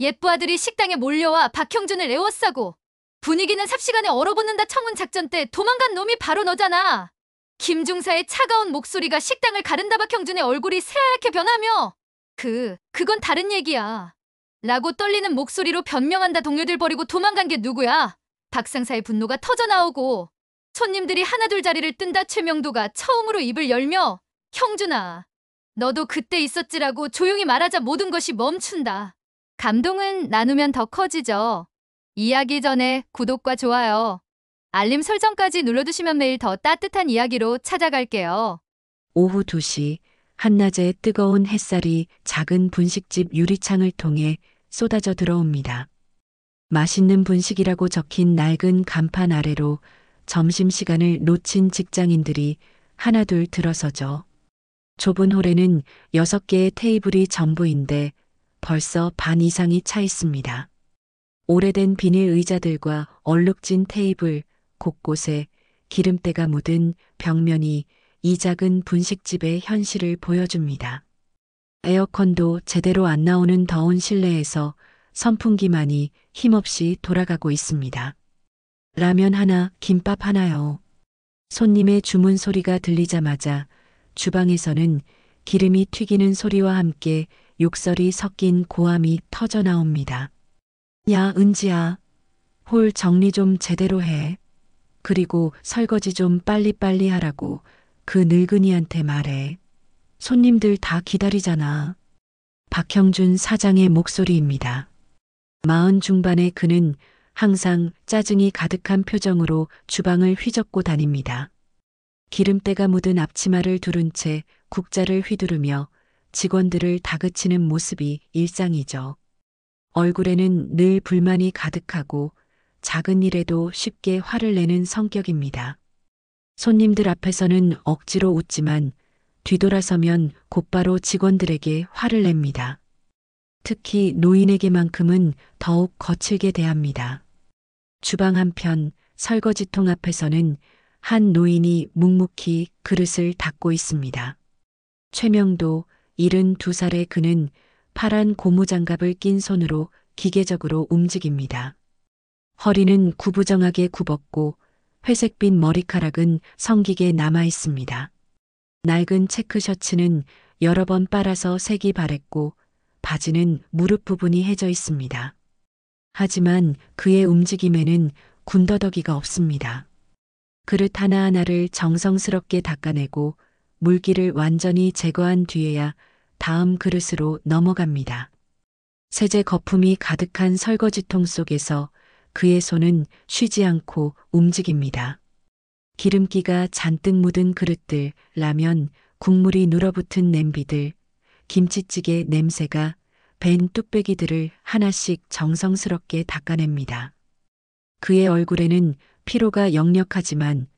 예쁘아들이 식당에 몰려와 박형준을 에워싸고 분위기는 삽시간에 얼어붙는다 청운 작전 때 도망간 놈이 바로 너잖아. 김중사의 차가운 목소리가 식당을 가른다 박형준의 얼굴이 새하얗게 변하며 그건 다른 얘기야. 라고 떨리는 목소리로 변명한다 동료들 버리고 도망간 게 누구야? 박상사의 분노가 터져나오고 손님들이 하나둘 자리를 뜬다 최명도가 처음으로 입을 열며 형준아, 너도 그때 있었지라고 조용히 말하자 모든 것이 멈춘다. 감동은 나누면 더 커지죠. 이야기 전에 구독과 좋아요, 알림 설정까지 눌러두시면 매일 더 따뜻한 이야기로 찾아갈게요. 오후 2시 한낮에 뜨거운 햇살이 작은 분식집 유리창을 통해 쏟아져 들어옵니다. 맛있는 분식이라고 적힌 낡은 간판 아래로 점심시간을 놓친 직장인들이 하나둘 들어서죠. 좁은 홀에는 6개의 테이블이 전부인데 벌써 반 이상이 차 있습니다. 오래된 비닐 의자들과 얼룩진 테이블, 곳곳에 기름때가 묻은 벽면이 이 작은 분식집의 현실을 보여줍니다. 에어컨도 제대로 안 나오는 더운 실내에서 선풍기만이 힘없이 돌아가고 있습니다. 라면 하나, 김밥 하나요. 손님의 주문 소리가 들리자마자 주방에서는 기름이 튀기는 소리와 함께 욕설이 섞인 고함이 터져 나옵니다. 야, 은지야. 홀 정리 좀 제대로 해. 그리고 설거지 좀 빨리빨리 하라고 그 늙은이한테 말해. 손님들 다 기다리잖아. 박형준 사장의 목소리입니다. 40 중반의 그는 항상 짜증이 가득한 표정으로 주방을 휘젓고 다닙니다. 기름때가 묻은 앞치마를 두른 채 국자를 휘두르며 직원들을 다그치는 모습이 일상이죠. 얼굴에는 늘 불만이 가득하고 작은 일에도 쉽게 화를 내는 성격입니다. 손님들 앞에서는 억지로 웃지만 뒤돌아서면 곧바로 직원들에게 화를 냅니다. 특히 노인에게만큼은 더욱 거칠게 대합니다. 주방 한편 설거지통 앞에서는 한 노인이 묵묵히 그릇을 닦고 있습니다. 최명도 72살의 그는 파란 고무장갑을 낀 손으로 기계적으로 움직입니다. 허리는 구부정하게 굽었고 회색빛 머리카락은 성기게 남아 있습니다. 낡은 체크 셔츠는 여러 번 빨아서 색이 바랬고 바지는 무릎 부분이 해져 있습니다. 하지만 그의 움직임에는 군더더기가 없습니다. 그릇 하나하나를 정성스럽게 닦아내고 물기를 완전히 제거한 뒤에야 다음 그릇으로 넘어갑니다. 세제 거품이 가득한 설거지통 속에서 그의 손은 쉬지 않고 움직입니다. 기름기가 잔뜩 묻은 그릇들, 라면, 국물이 눌어붙은 냄비들, 김치찌개 냄새가 밴 뚝배기들을 하나씩 정성스럽게 닦아냅니다. 그의 얼굴에는 피로가 역력하지만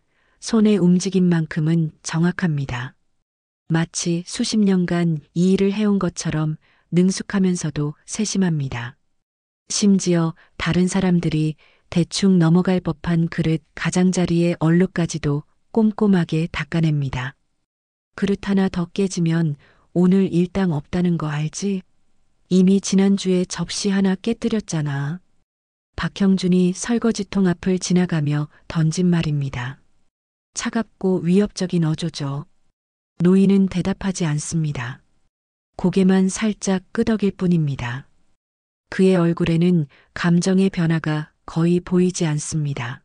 손의 움직임만큼은 정확합니다. 마치 수십 년간 이 일을 해온 것처럼 능숙하면서도 세심합니다. 심지어 다른 사람들이 대충 넘어갈 법한 그릇 가장자리의 얼룩까지도 꼼꼼하게 닦아냅니다. 그릇 하나 더 깨지면 오늘 일당 없다는 거 알지? 이미 지난주에 접시 하나 깨뜨렸잖아. 박형준이 설거지통 앞을 지나가며 던진 말입니다. 차갑고 위협적인 어조죠. 노인은 대답하지 않습니다. 고개만 살짝 끄덕일 뿐입니다. 그의 얼굴에는 감정의 변화가 거의 보이지 않습니다.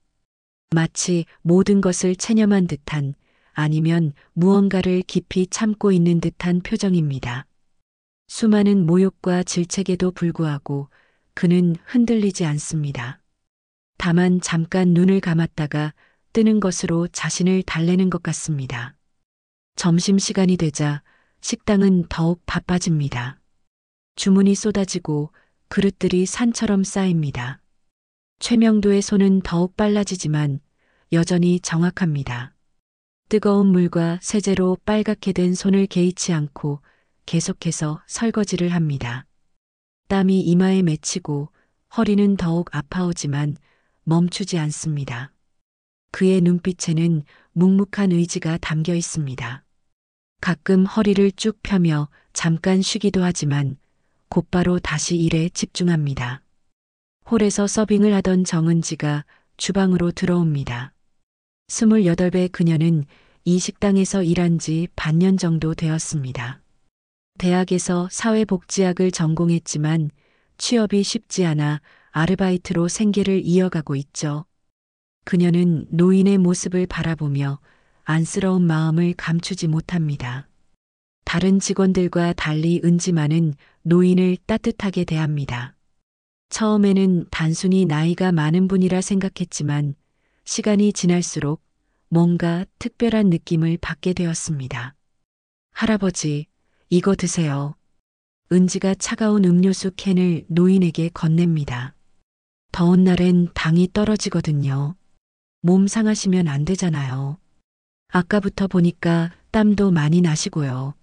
마치 모든 것을 체념한 듯한 아니면 무언가를 깊이 참고 있는 듯한 표정입니다. 수많은 모욕과 질책에도 불구하고 그는 흔들리지 않습니다. 다만 잠깐 눈을 감았다가 뜨는 것으로 자신을 달래는 것 같습니다. 점심시간이 되자 식당은 더욱 바빠집니다. 주문이 쏟아지고 그릇들이 산처럼 쌓입니다. 최명도의 손은 더욱 빨라지지만 여전히 정확합니다. 뜨거운 물과 세제로 빨갛게 된 손을 개의치 않고 계속해서 설거지를 합니다. 땀이 이마에 맺히고 허리는 더욱 아파오지만 멈추지 않습니다. 그의 눈빛에는 묵묵한 의지가 담겨 있습니다. 가끔 허리를 쭉 펴며 잠깐 쉬기도 하지만 곧바로 다시 일에 집중합니다. 홀에서 서빙을 하던 정은지가 주방으로 들어옵니다. 28배 그녀는 이 식당에서 일한 지 반년 정도 되었습니다. 대학에서 사회복지학을 전공했지만 취업이 쉽지 않아 아르바이트로 생계를 이어가고 있죠. 그녀는 노인의 모습을 바라보며 안쓰러운 마음을 감추지 못합니다. 다른 직원들과 달리 은지만은 노인을 따뜻하게 대합니다. 처음에는 단순히 나이가 많은 분이라 생각했지만 시간이 지날수록 뭔가 특별한 느낌을 받게 되었습니다. 할아버지, 이거 드세요. 은지가 차가운 음료수 캔을 노인에게 건넵니다. 더운 날엔 당이 떨어지거든요. 몸 상하시면 안 되잖아요. 아까부터 보니까 땀도 많이 나시고요.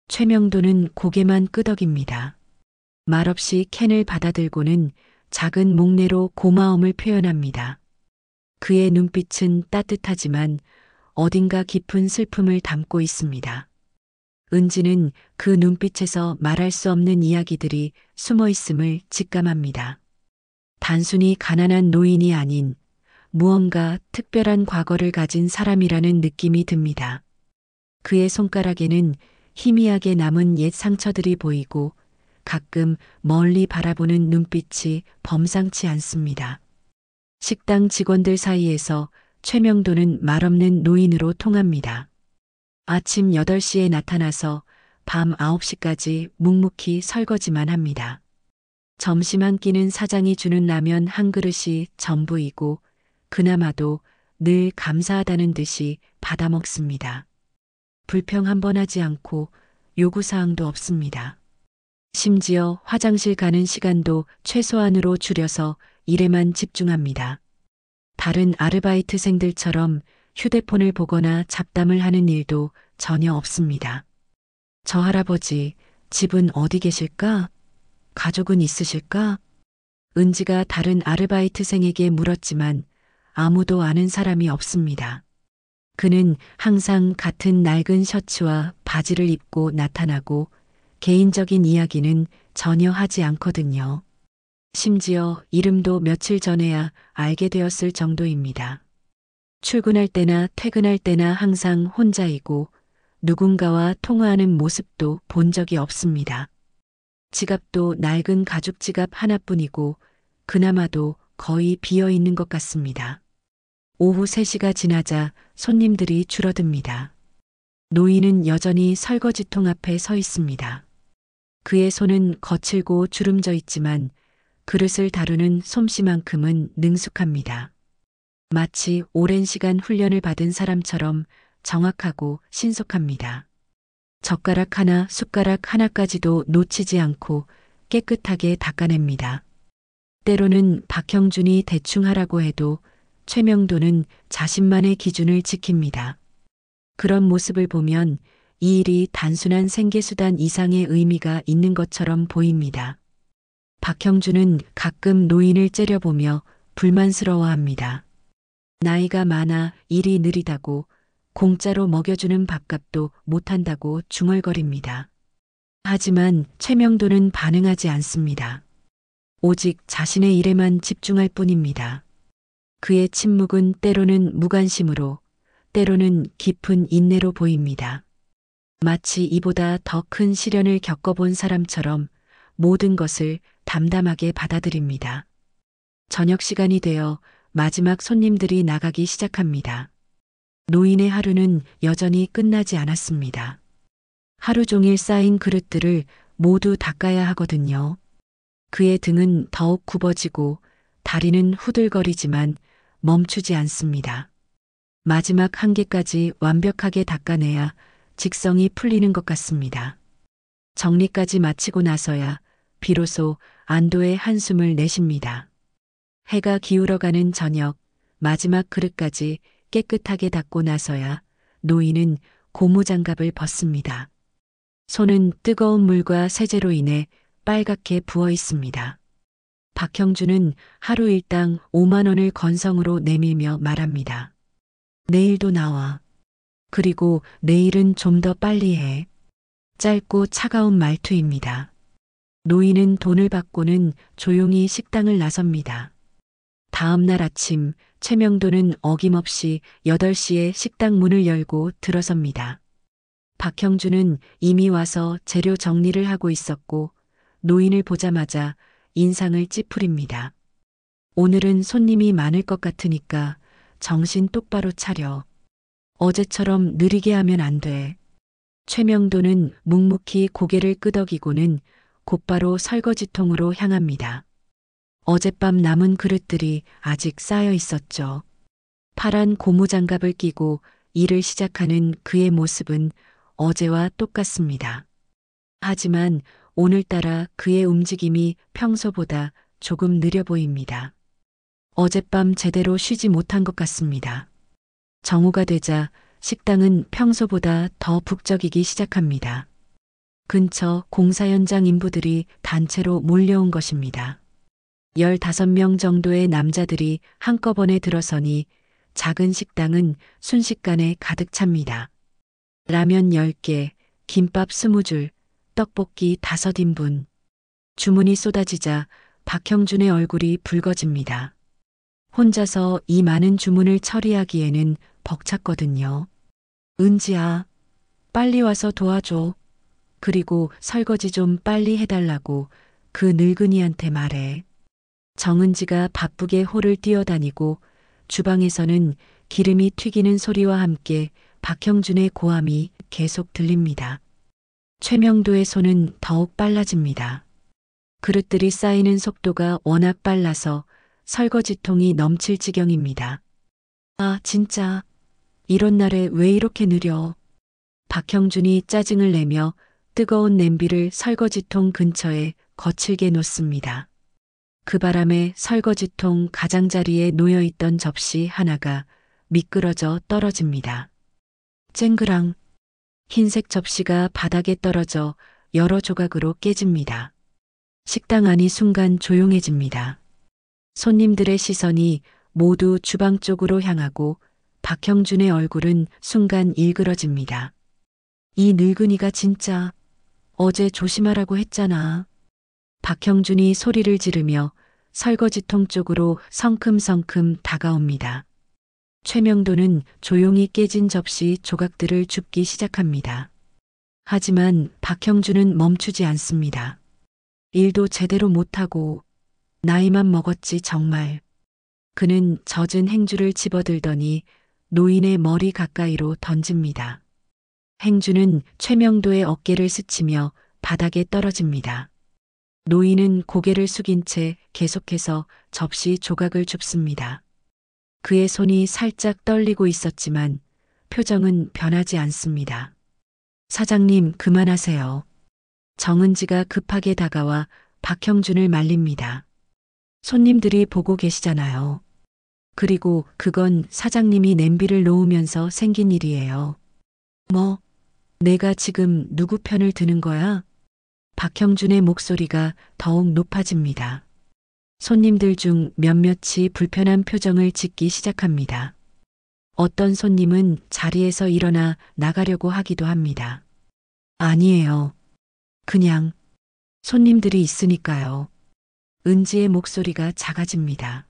최명도는 고개만 끄덕입니다. 말없이 캔을 받아들고는 작은 목례로 고마움을 표현합니다. 그의 눈빛은 따뜻하지만 어딘가 깊은 슬픔을 담고 있습니다. 은지는 그 눈빛에서 말할 수 없는 이야기들이 숨어 있음을 직감합니다. 단순히 가난한 노인이 아닌 무언가 특별한 과거를 가진 사람이라는 느낌이 듭니다. 그의 손가락에는 희미하게 남은 옛 상처들이 보이고 가끔 멀리 바라보는 눈빛이 범상치 않습니다. 식당 직원들 사이에서 최명도는 말없는 노인으로 통합니다. 아침 8시에 나타나서 밤 9시까지 묵묵히 설거지만 합니다. 점심 한 끼는 사장이 주는 라면 한 그릇이 전부이고 그나마도 늘 감사하다는 듯이 받아 먹습니다. 불평 한 번 하지 않고 요구사항도 없습니다. 심지어 화장실 가는 시간도 최소한으로 줄여서 일에만 집중합니다. 다른 아르바이트생들처럼 휴대폰을 보거나 잡담을 하는 일도 전혀 없습니다. 저 할아버지, 집은 어디 계실까? 가족은 있으실까? 은지가 다른 아르바이트생에게 물었지만 아무도 아는 사람이 없습니다. 그는 항상 같은 낡은 셔츠와 바지를 입고 나타나고 개인적인 이야기는 전혀 하지 않거든요. 심지어 이름도 며칠 전에야 알게 되었을 정도입니다. 출근할 때나 퇴근할 때나 항상 혼자이고 누군가와 통화하는 모습도 본 적이 없습니다. 지갑도 낡은 가죽 지갑 하나뿐이고 그나마도 거의 비어 있는 것 같습니다. 오후 3시가 지나자 손님들이 줄어듭니다. 노인은 여전히 설거지통 앞에 서 있습니다. 그의 손은 거칠고 주름져 있지만 그릇을 다루는 솜씨만큼은 능숙합니다. 마치 오랜 시간 훈련을 받은 사람처럼 정확하고 신속합니다. 젓가락 하나, 숟가락 하나까지도 놓치지 않고 깨끗하게 닦아냅니다. 때로는 박형준이 대충 하라고 해도 최명도는 자신만의 기준을 지킵니다. 그런 모습을 보면 이 일이 단순한 생계수단 이상의 의미가 있는 것처럼 보입니다. 박형준은 가끔 노인을 째려보며 불만스러워합니다. 나이가 많아 일이 느리다고 공짜로 먹여주는 밥값도 못한다고 중얼거립니다. 하지만 최명도는 반응하지 않습니다. 오직 자신의 일에만 집중할 뿐입니다. 그의 침묵은 때로는 무관심으로, 때로는 깊은 인내로 보입니다. 마치 이보다 더 큰 시련을 겪어본 사람처럼 모든 것을 담담하게 받아들입니다. 저녁 시간이 되어 마지막 손님들이 나가기 시작합니다. 노인의 하루는 여전히 끝나지 않았습니다. 하루 종일 쌓인 그릇들을 모두 닦아야 하거든요. 그의 등은 더욱 굽어지고 다리는 후들거리지만 멈추지 않습니다. 마지막 한 개까지 완벽하게 닦아내야 직성이 풀리는 것 같습니다. 정리까지 마치고 나서야 비로소 안도의 한숨을 내쉽니다. 해가 기울어가는 저녁, 마지막 그릇까지 깨끗하게 닦고 나서야 노인은 고무장갑을 벗습니다. 손은 뜨거운 물과 세제로 인해 빨갛게 부어 있습니다. 박형준은 하루 일당 5만 원을 건성으로 내밀며 말합니다. 내일도 나와. 그리고 내일은 좀 더 빨리 해. 짧고 차가운 말투입니다. 노인은 돈을 받고는 조용히 식당을 나섭니다. 다음 날 아침 최명도는 어김없이 8시에 식당 문을 열고 들어섭니다. 박형준은 이미 와서 재료 정리를 하고 있었고 노인을 보자마자 인상을 찌푸립니다. 오늘은 손님이 많을 것 같으니까 정신 똑바로 차려. 어제처럼 느리게 하면 안 돼. 최명도는 묵묵히 고개를 끄덕이고는 곧바로 설거지통으로 향합니다. 어젯밤 남은 그릇들이 아직 쌓여 있었죠. 파란 고무장갑을 끼고 일을 시작하는 그의 모습은 어제와 똑같습니다. 하지만 오늘따라 그의 움직임이 평소보다 조금 느려 보입니다. 어젯밤 제대로 쉬지 못한 것 같습니다. 정오가 되자 식당은 평소보다 더 북적이기 시작합니다. 근처 공사 현장 인부들이 단체로 몰려온 것입니다. 15명 정도의 남자들이 한꺼번에 들어서니 작은 식당은 순식간에 가득 찹니다. 라면 10개, 김밥 20줄, 떡볶이 5인분. 주문이 쏟아지자 박형준의 얼굴이 붉어집니다. 혼자서 이 많은 주문을 처리하기에는 벅찼거든요. 은지야, 빨리 와서 도와줘. 그리고 설거지 좀 빨리 해달라고 그 늙은이한테 말해. 정은지가 바쁘게 홀을 뛰어다니고 주방에서는 기름이 튀기는 소리와 함께 박형준의 고함이 계속 들립니다. 최명도의 손은 더욱 빨라집니다. 그릇들이 쌓이는 속도가 워낙 빨라서 설거지통이 넘칠 지경입니다. 아, 진짜. 이런 날에 왜 이렇게 느려? 박형준이 짜증을 내며 뜨거운 냄비를 설거지통 근처에 거칠게 놓습니다. 그 바람에 설거지통 가장자리에 놓여있던 접시 하나가 미끄러져 떨어집니다. 쨍그랑 흰색 접시가 바닥에 떨어져 여러 조각으로 깨집니다. 식당 안이 순간 조용해집니다. 손님들의 시선이 모두 주방 쪽으로 향하고 박형준의 얼굴은 순간 일그러집니다. 이 늙은이가 진짜 어제 조심하라고 했잖아. 박형준이 소리를 지르며 설거지통 쪽으로 성큼성큼 다가옵니다. 최명도는 조용히 깨진 접시 조각들을 줍기 시작합니다. 하지만 박형준은 멈추지 않습니다. 일도 제대로 못하고 나이만 먹었지 정말. 그는 젖은 행주를 집어들더니 노인의 머리 가까이로 던집니다. 행주는 최명도의 어깨를 스치며 바닥에 떨어집니다. 노인은 고개를 숙인 채 계속해서 접시 조각을 줍습니다. 그의 손이 살짝 떨리고 있었지만 표정은 변하지 않습니다. 사장님, 그만하세요. 정은지가 급하게 다가와 박형준을 말립니다. 손님들이 보고 계시잖아요. 그리고 그건 사장님이 냄비를 놓으면서 생긴 일이에요. 뭐, 내가 지금 누구 편을 드는 거야? 박형준의 목소리가 더욱 높아집니다. 손님들 중 몇몇이 불편한 표정을 짓기 시작합니다. 어떤 손님은 자리에서 일어나 나가려고 하기도 합니다. 아니에요. 그냥 손님들이 있으니까요. 은지의 목소리가 작아집니다.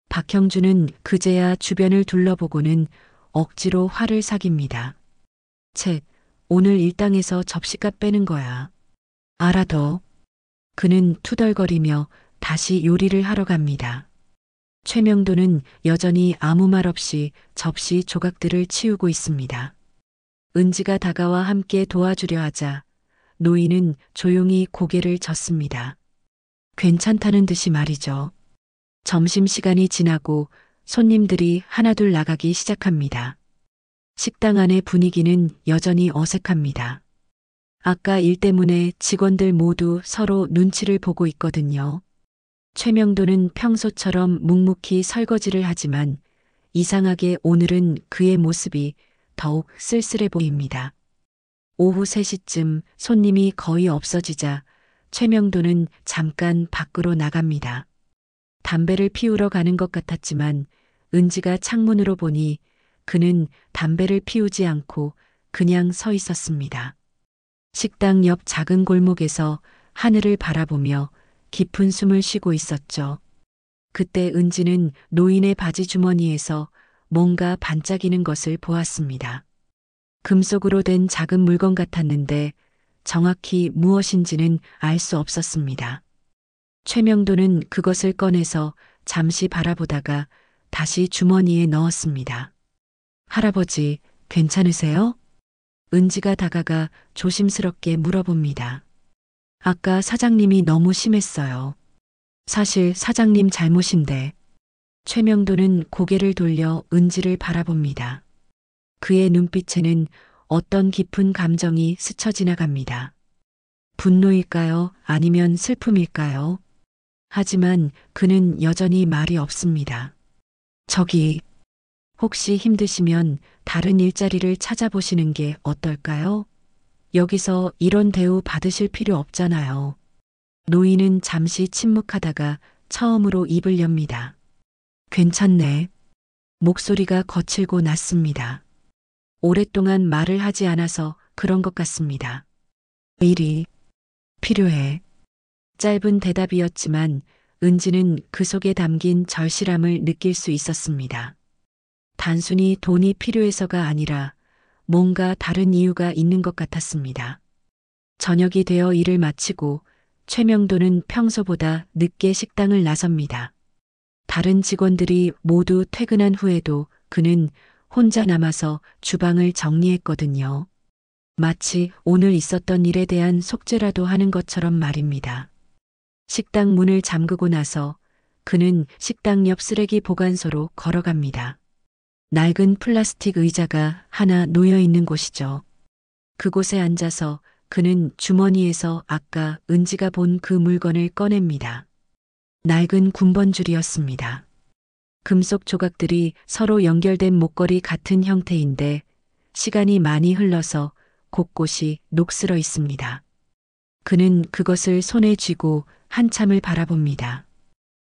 박형준은 그제야 주변을 둘러보고는 억지로 화를 사깁니다. 채, 오늘 일당에서 접시값 빼는 거야. 알아둬. 그는 투덜거리며 다시 요리를 하러 갑니다. 최명도는 여전히 아무 말 없이 접시 조각들을 치우고 있습니다. 은지가 다가와 함께 도와주려 하자 노인은 조용히 고개를 젓습니다. 괜찮다는 듯이 말이죠. 점심시간이 지나고 손님들이 하나둘 나가기 시작합니다. 식당 안의 분위기는 여전히 어색합니다. 아까 일 때문에 직원들 모두 서로 눈치를 보고 있거든요. 최명도는 평소처럼 묵묵히 설거지를 하지만 이상하게 오늘은 그의 모습이 더욱 쓸쓸해 보입니다. 오후 3시쯤 손님이 거의 없어지자 최명도는 잠깐 밖으로 나갑니다. 담배를 피우러 가는 것 같았지만 은지가 창문으로 보니 그는 담배를 피우지 않고 그냥 서 있었습니다. 식당 옆 작은 골목에서 하늘을 바라보며 깊은 숨을 쉬고 있었죠. 그때 은지는 노인의 바지 주머니에서 뭔가 반짝이는 것을 보았습니다. 금속으로 된 작은 물건 같았는데 정확히 무엇인지는 알 수 없었습니다. 최명도는 그것을 꺼내서 잠시 바라보다가 다시 주머니에 넣었습니다. 할아버지, 괜찮으세요? 은지가 다가가 조심스럽게 물어봅니다. 아까 사장님이 너무 심했어요. 사실 사장님 잘못인데. 최명도는 고개를 돌려 은지를 바라봅니다. 그의 눈빛에는 어떤 깊은 감정이 스쳐 지나갑니다. 분노일까요? 아니면 슬픔일까요? 하지만 그는 여전히 말이 없습니다. 저기, 혹시 힘드시면 다른 일자리를 찾아보시는 게 어떨까요? 여기서 이런 대우 받으실 필요 없잖아요. 노인은 잠시 침묵하다가 처음으로 입을 엽니다. 괜찮네. 목소리가 거칠고 낮습니다. 오랫동안 말을 하지 않아서 그런 것 같습니다. 일이 필요해. 짧은 대답이었지만 은지는 그 속에 담긴 절실함을 느낄 수 있었습니다. 단순히 돈이 필요해서가 아니라 뭔가 다른 이유가 있는 것 같았습니다. 저녁이 되어 일을 마치고 최명도는 평소보다 늦게 식당을 나섭니다. 다른 직원들이 모두 퇴근한 후에도 그는 혼자 남아서 주방을 정리했거든요. 마치 오늘 있었던 일에 대한 속죄라도 하는 것처럼 말입니다. 식당 문을 잠그고 나서 그는 식당 옆 쓰레기 보관소로 걸어갑니다. 낡은 플라스틱 의자가 하나 놓여 있는 곳이죠. 그곳에 앉아서 그는 주머니에서 아까 은지가 본 그 물건을 꺼냅니다. 낡은 군번줄이었습니다. 금속 조각들이 서로 연결된 목걸이 같은 형태인데 시간이 많이 흘러서 곳곳이 녹슬어 있습니다. 그는 그것을 손에 쥐고 한참을 바라봅니다.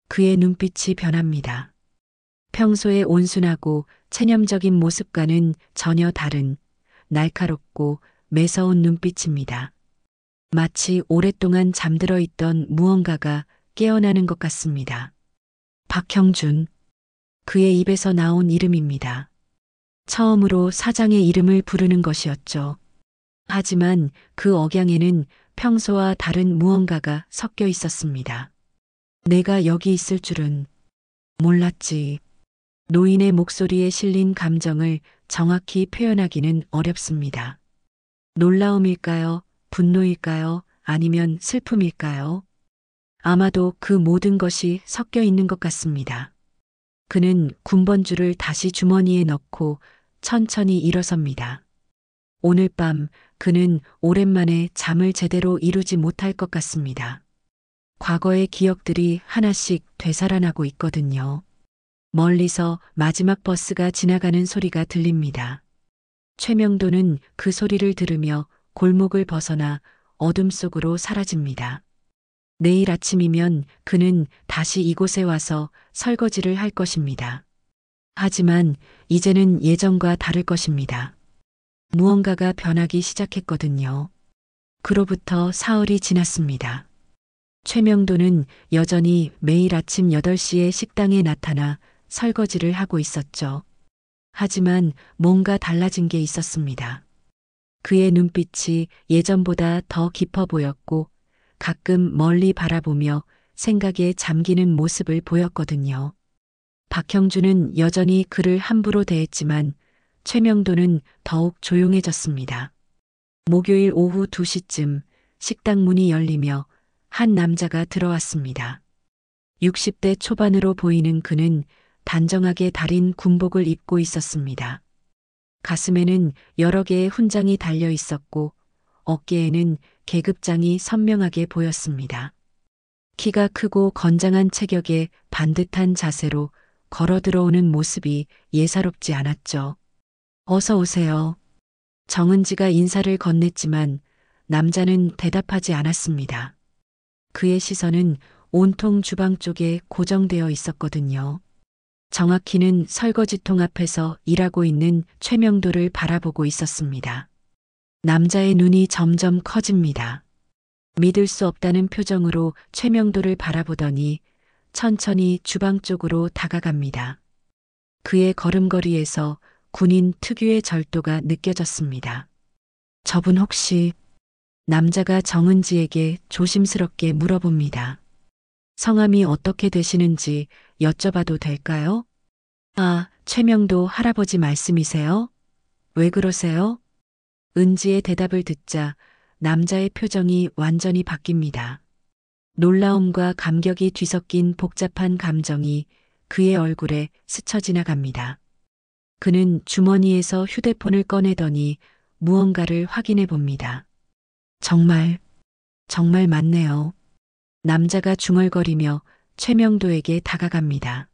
그의 눈빛이 변합니다. 평소의 온순하고 체념적인 모습과는 전혀 다른 날카롭고 매서운 눈빛입니다. 마치 오랫동안 잠들어 있던 무언가가 깨어나는 것 같습니다. 박형준. 그의 입에서 나온 이름입니다. 처음으로 사장의 이름을 부르는 것이었죠. 하지만 그 억양에는 평소와 다른 무언가가 섞여 있었습니다. 내가 여기 있을 줄은 몰랐지. 노인의 목소리에 실린 감정을 정확히 표현하기는 어렵습니다. 놀라움일까요? 분노일까요? 아니면 슬픔일까요? 아마도 그 모든 것이 섞여 있는 것 같습니다. 그는 군번줄을 다시 주머니에 넣고 천천히 일어섭니다. 오늘 밤 그는 오랜만에 잠을 제대로 이루지 못할 것 같습니다. 과거의 기억들이 하나씩 되살아나고 있거든요. 멀리서 마지막 버스가 지나가는 소리가 들립니다. 최명도는 그 소리를 들으며 골목을 벗어나 어둠 속으로 사라집니다. 내일 아침이면 그는 다시 이곳에 와서 설거지를 할 것입니다. 하지만 이제는 예전과 다를 것입니다. 무언가가 변하기 시작했거든요. 그로부터 사흘이 지났습니다. 최명도는 여전히 매일 아침 8시에 식당에 나타나 설거지를 하고 있었죠. 하지만 뭔가 달라진 게 있었습니다. 그의 눈빛이 예전보다 더 깊어 보였고 가끔 멀리 바라보며 생각에 잠기는 모습을 보였거든요. 박형준은 여전히 그를 함부로 대했지만 최명도는 더욱 조용해졌습니다. 목요일 오후 2시쯤 식당 문이 열리며 한 남자가 들어왔습니다. 60대 초반으로 보이는 그는 단정하게 다린 군복을 입고 있었습니다. 가슴에는 여러 개의 훈장이 달려 있었고 어깨에는 계급장이 선명하게 보였습니다. 키가 크고 건장한 체격에 반듯한 자세로 걸어 들어오는 모습이 예사롭지 않았죠. 어서 오세요. 정은지가 인사를 건넸지만 남자는 대답하지 않았습니다. 그의 시선은 온통 주방 쪽에 고정되어 있었거든요. 정확히는 설거지통 앞에서 일하고 있는 최명도를 바라보고 있었습니다. 남자의 눈이 점점 커집니다. 믿을 수 없다는 표정으로 최명도를 바라보더니 천천히 주방 쪽으로 다가갑니다. 그의 걸음걸이에서 군인 특유의 절도가 느껴졌습니다. 저분 혹시 남자가 정은지에게 조심스럽게 물어봅니다. 성함이 어떻게 되시는지 여쭤봐도 될까요? 아, 최명도 할아버지 말씀이세요? 왜 그러세요? 은지의 대답을 듣자 남자의 표정이 완전히 바뀝니다. 놀라움과 감격이 뒤섞인 복잡한 감정이 그의 얼굴에 스쳐 지나갑니다. 그는 주머니에서 휴대폰을 꺼내더니 무언가를 확인해 봅니다. 정말 맞네요. 남자가 중얼거리며 최명도에게 다가갑니다.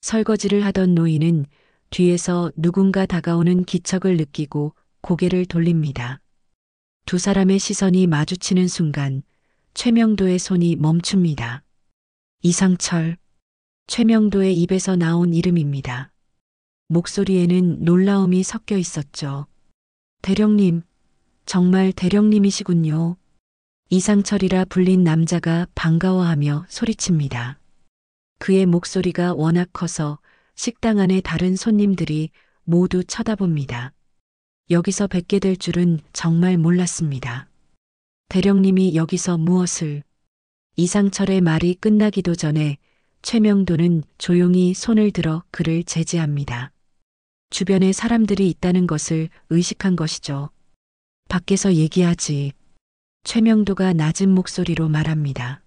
설거지를 하던 노인은 뒤에서 누군가 다가오는 기척을 느끼고 고개를 돌립니다. 두 사람의 시선이 마주치는 순간 최명도의 손이 멈춥니다. 이상철. 최명도의 입에서 나온 이름입니다. 목소리에는 놀라움이 섞여 있었죠. 대령님, 정말 대령님이시군요. 이상철이라 불린 남자가 반가워하며 소리칩니다. 그의 목소리가 워낙 커서 식당 안의 다른 손님들이 모두 쳐다봅니다. 여기서 뵙게 될 줄은 정말 몰랐습니다. 대령님이 여기서 무엇을? 이상철의 말이 끝나기도 전에 최명도는 조용히 손을 들어 그를 제지합니다. 주변에 사람들이 있다는 것을 의식한 것이죠. 밖에서 얘기하지. 최명도가 낮은 목소리로 말합니다.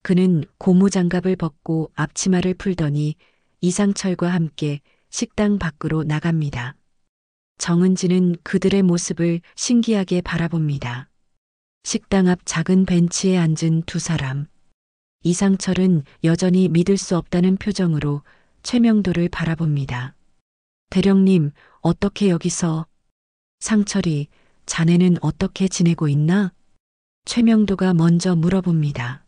그는 고무장갑을 벗고 앞치마를 풀더니 이상철과 함께 식당 밖으로 나갑니다. 정은지는 그들의 모습을 신기하게 바라봅니다. 식당 앞 작은 벤치에 앉은 두 사람. 이상철은 여전히 믿을 수 없다는 표정으로 최명도를 바라봅니다. 대령님, 어떻게 여기서? 상철이, 자네는 어떻게 지내고 있나? 최명도가 먼저 물어봅니다.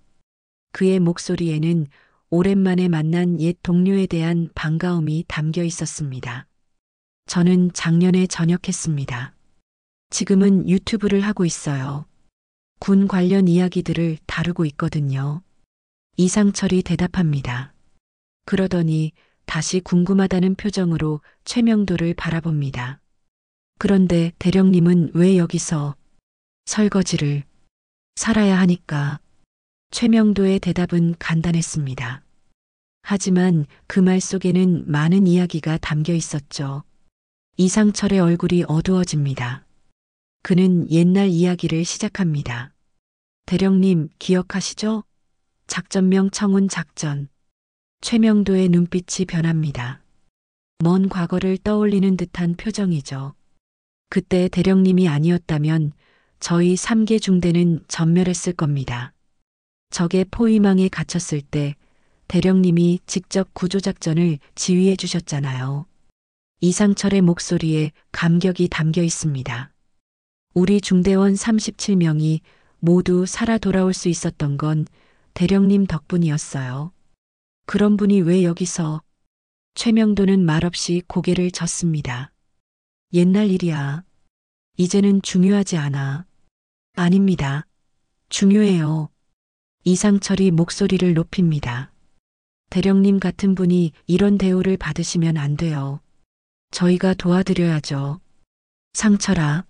그의 목소리에는 오랜만에 만난 옛 동료에 대한 반가움이 담겨 있었습니다. 저는 작년에 전역했습니다. 지금은 유튜브를 하고 있어요. 군 관련 이야기들을 다루고 있거든요. 이상철이 대답합니다. 그러더니 다시 궁금하다는 표정으로 최명도를 바라봅니다. 그런데 대령님은 왜 여기서 설거지를 살아야 하니까? 최명도의 대답은 간단했습니다. 하지만 그 말 속에는 많은 이야기가 담겨 있었죠. 이상철의 얼굴이 어두워집니다. 그는 옛날 이야기를 시작합니다. 대령님 기억하시죠? 작전명 청운 작전. 최명도의 눈빛이 변합니다. 먼 과거를 떠올리는 듯한 표정이죠. 그때 대령님이 아니었다면 저희 3개 중대는 전멸했을 겁니다. 적의 포위망에 갇혔을 때 대령님이 직접 구조작전을 지휘해 주셨잖아요. 이상철의 목소리에 감격이 담겨 있습니다. 우리 중대원 37명이 모두 살아 돌아올 수 있었던 건 대령님 덕분이었어요. 그런 분이 왜 여기서? 최명도는 말없이 고개를 젓습니다. 옛날 일이야. 이제는 중요하지 않아. 아닙니다. 중요해요. 이상철이 목소리를 높입니다. 대령님 같은 분이 이런 대우를 받으시면 안 돼요. 저희가 도와드려야죠. 상철아.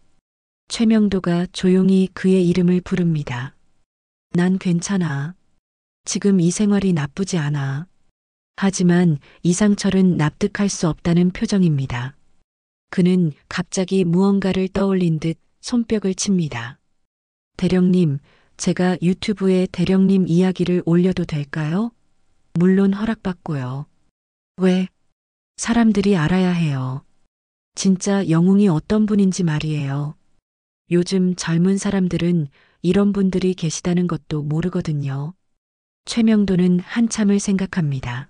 최명도가 조용히 그의 이름을 부릅니다. 난 괜찮아. 지금 이 생활이 나쁘지 않아. 하지만 이상철은 납득할 수 없다는 표정입니다. 그는 갑자기 무언가를 떠올린 듯 손뼉을 칩니다. 대령님, 제가 유튜브에 대령님 이야기를 올려도 될까요? 물론 허락받고요. 왜? 사람들이 알아야 해요. 진짜 영웅이 어떤 분인지 말이에요. 요즘 젊은 사람들은 이런 분들이 계시다는 것도 모르거든요. 최명도는 한참을 생각합니다.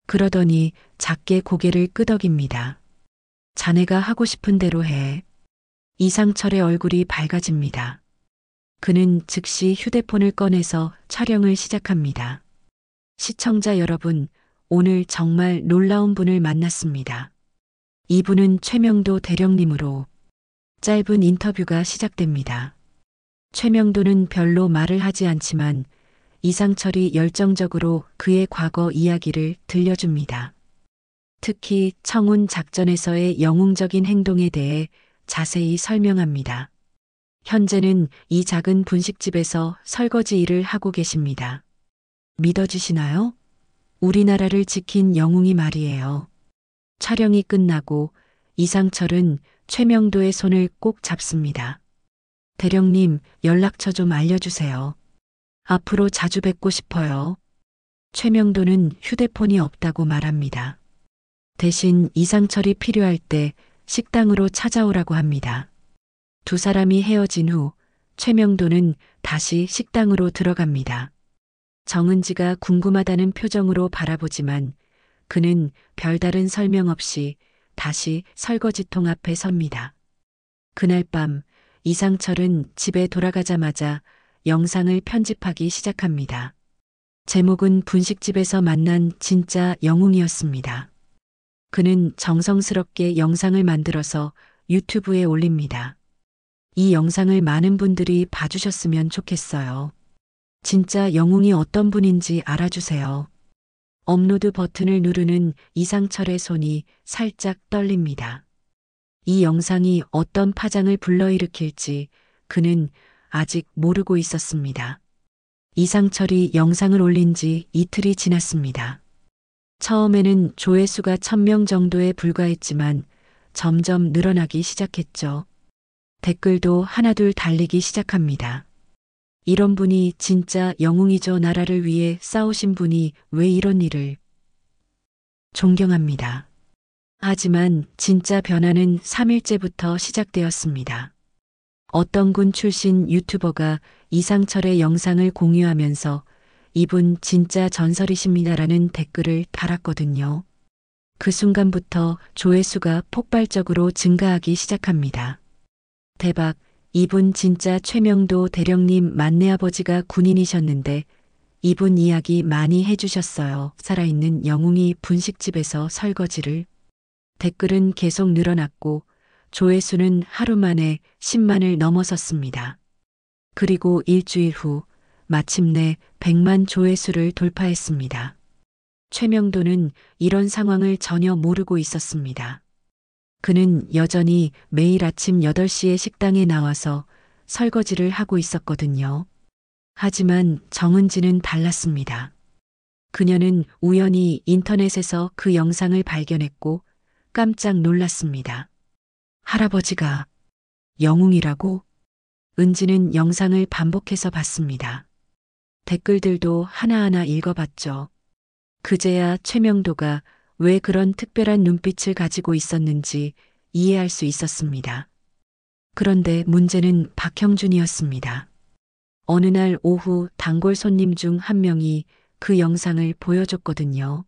그러더니 작게 고개를 끄덕입니다. 자네가 하고 싶은 대로 해. 이상철의 얼굴이 밝아집니다. 그는 즉시 휴대폰을 꺼내서 촬영을 시작합니다. 시청자 여러분, 오늘 정말 놀라운 분을 만났습니다. 이분은 최명도 대령님으로 짧은 인터뷰가 시작됩니다. 최명도는 별로 말을 하지 않지만 이상철이 열정적으로 그의 과거 이야기를 들려줍니다. 특히 청운 작전에서의 영웅적인 행동에 대해 자세히 설명합니다. 현재는 이 작은 분식집에서 설거지 일을 하고 계십니다. 믿어지시나요? 우리나라를 지킨 영웅이 말이에요. 촬영이 끝나고 이상철은 최명도의 손을 꼭 잡습니다. 대령님, 연락처 좀 알려주세요. 앞으로 자주 뵙고 싶어요. 최명도는 휴대폰이 없다고 말합니다. 대신 이상철이 필요할 때 식당으로 찾아오라고 합니다. 두 사람이 헤어진 후 최명도는 다시 식당으로 들어갑니다. 정은지가 궁금하다는 표정으로 바라보지만 그는 별다른 설명 없이 다시 설거지통 앞에 섭니다. 그날 밤 이상철은 집에 돌아가자마자 영상을 편집하기 시작합니다. 제목은 분식집에서 만난 진짜 영웅이었습니다. 그는 정성스럽게 영상을 만들어서 유튜브에 올립니다. 이 영상을 많은 분들이 봐주셨으면 좋겠어요. 진짜 영웅이 어떤 분인지 알아주세요. 업로드 버튼을 누르는 이상철의 손이 살짝 떨립니다. 이 영상이 어떤 파장을 불러일으킬지 그는 아직 모르고 있었습니다. 이상철이 영상을 올린 지 이틀이 지났습니다. 처음에는 조회수가 1000명 정도에 불과했지만 점점 늘어나기 시작했죠. 댓글도 하나둘 달리기 시작합니다. 이런 분이 진짜 영웅이죠. 나라를 위해 싸우신 분이 왜 이런 일을. 존경합니다. 하지만 진짜 변화는 3일째부터 시작되었습니다. 어떤 군 출신 유튜버가 이상철의 영상을 공유하면서 이분 진짜 전설이십니다라는 댓글을 달았거든요. 그 순간부터 조회수가 폭발적으로 증가하기 시작합니다. 대박, 이분 진짜 최명도 대령님 맞네. 아버지가 군인이셨는데 이분 이야기 많이 해주셨어요. 살아있는 영웅이 분식집에서 설거지를. 댓글은 계속 늘어났고 조회수는 하루 만에 10만을 넘어섰습니다. 그리고 일주일 후 마침내 100만 조회수를 돌파했습니다. 최명도는 이런 상황을 전혀 모르고 있었습니다. 그는 여전히 매일 아침 8시에 식당에 나와서 설거지를 하고 있었거든요. 하지만 정은지는 달랐습니다. 그녀는 우연히 인터넷에서 그 영상을 발견했고 깜짝 놀랐습니다. 할아버지가 영웅이라고? 은지는 영상을 반복해서 봤습니다. 댓글들도 하나하나 읽어봤죠. 그제야 최명도가 왜 그런 특별한 눈빛을 가지고 있었는지 이해할 수 있었습니다. 그런데 문제는 박형준이었습니다. 어느 날 오후 단골 손님 중 한 명이 그 영상을 보여줬거든요.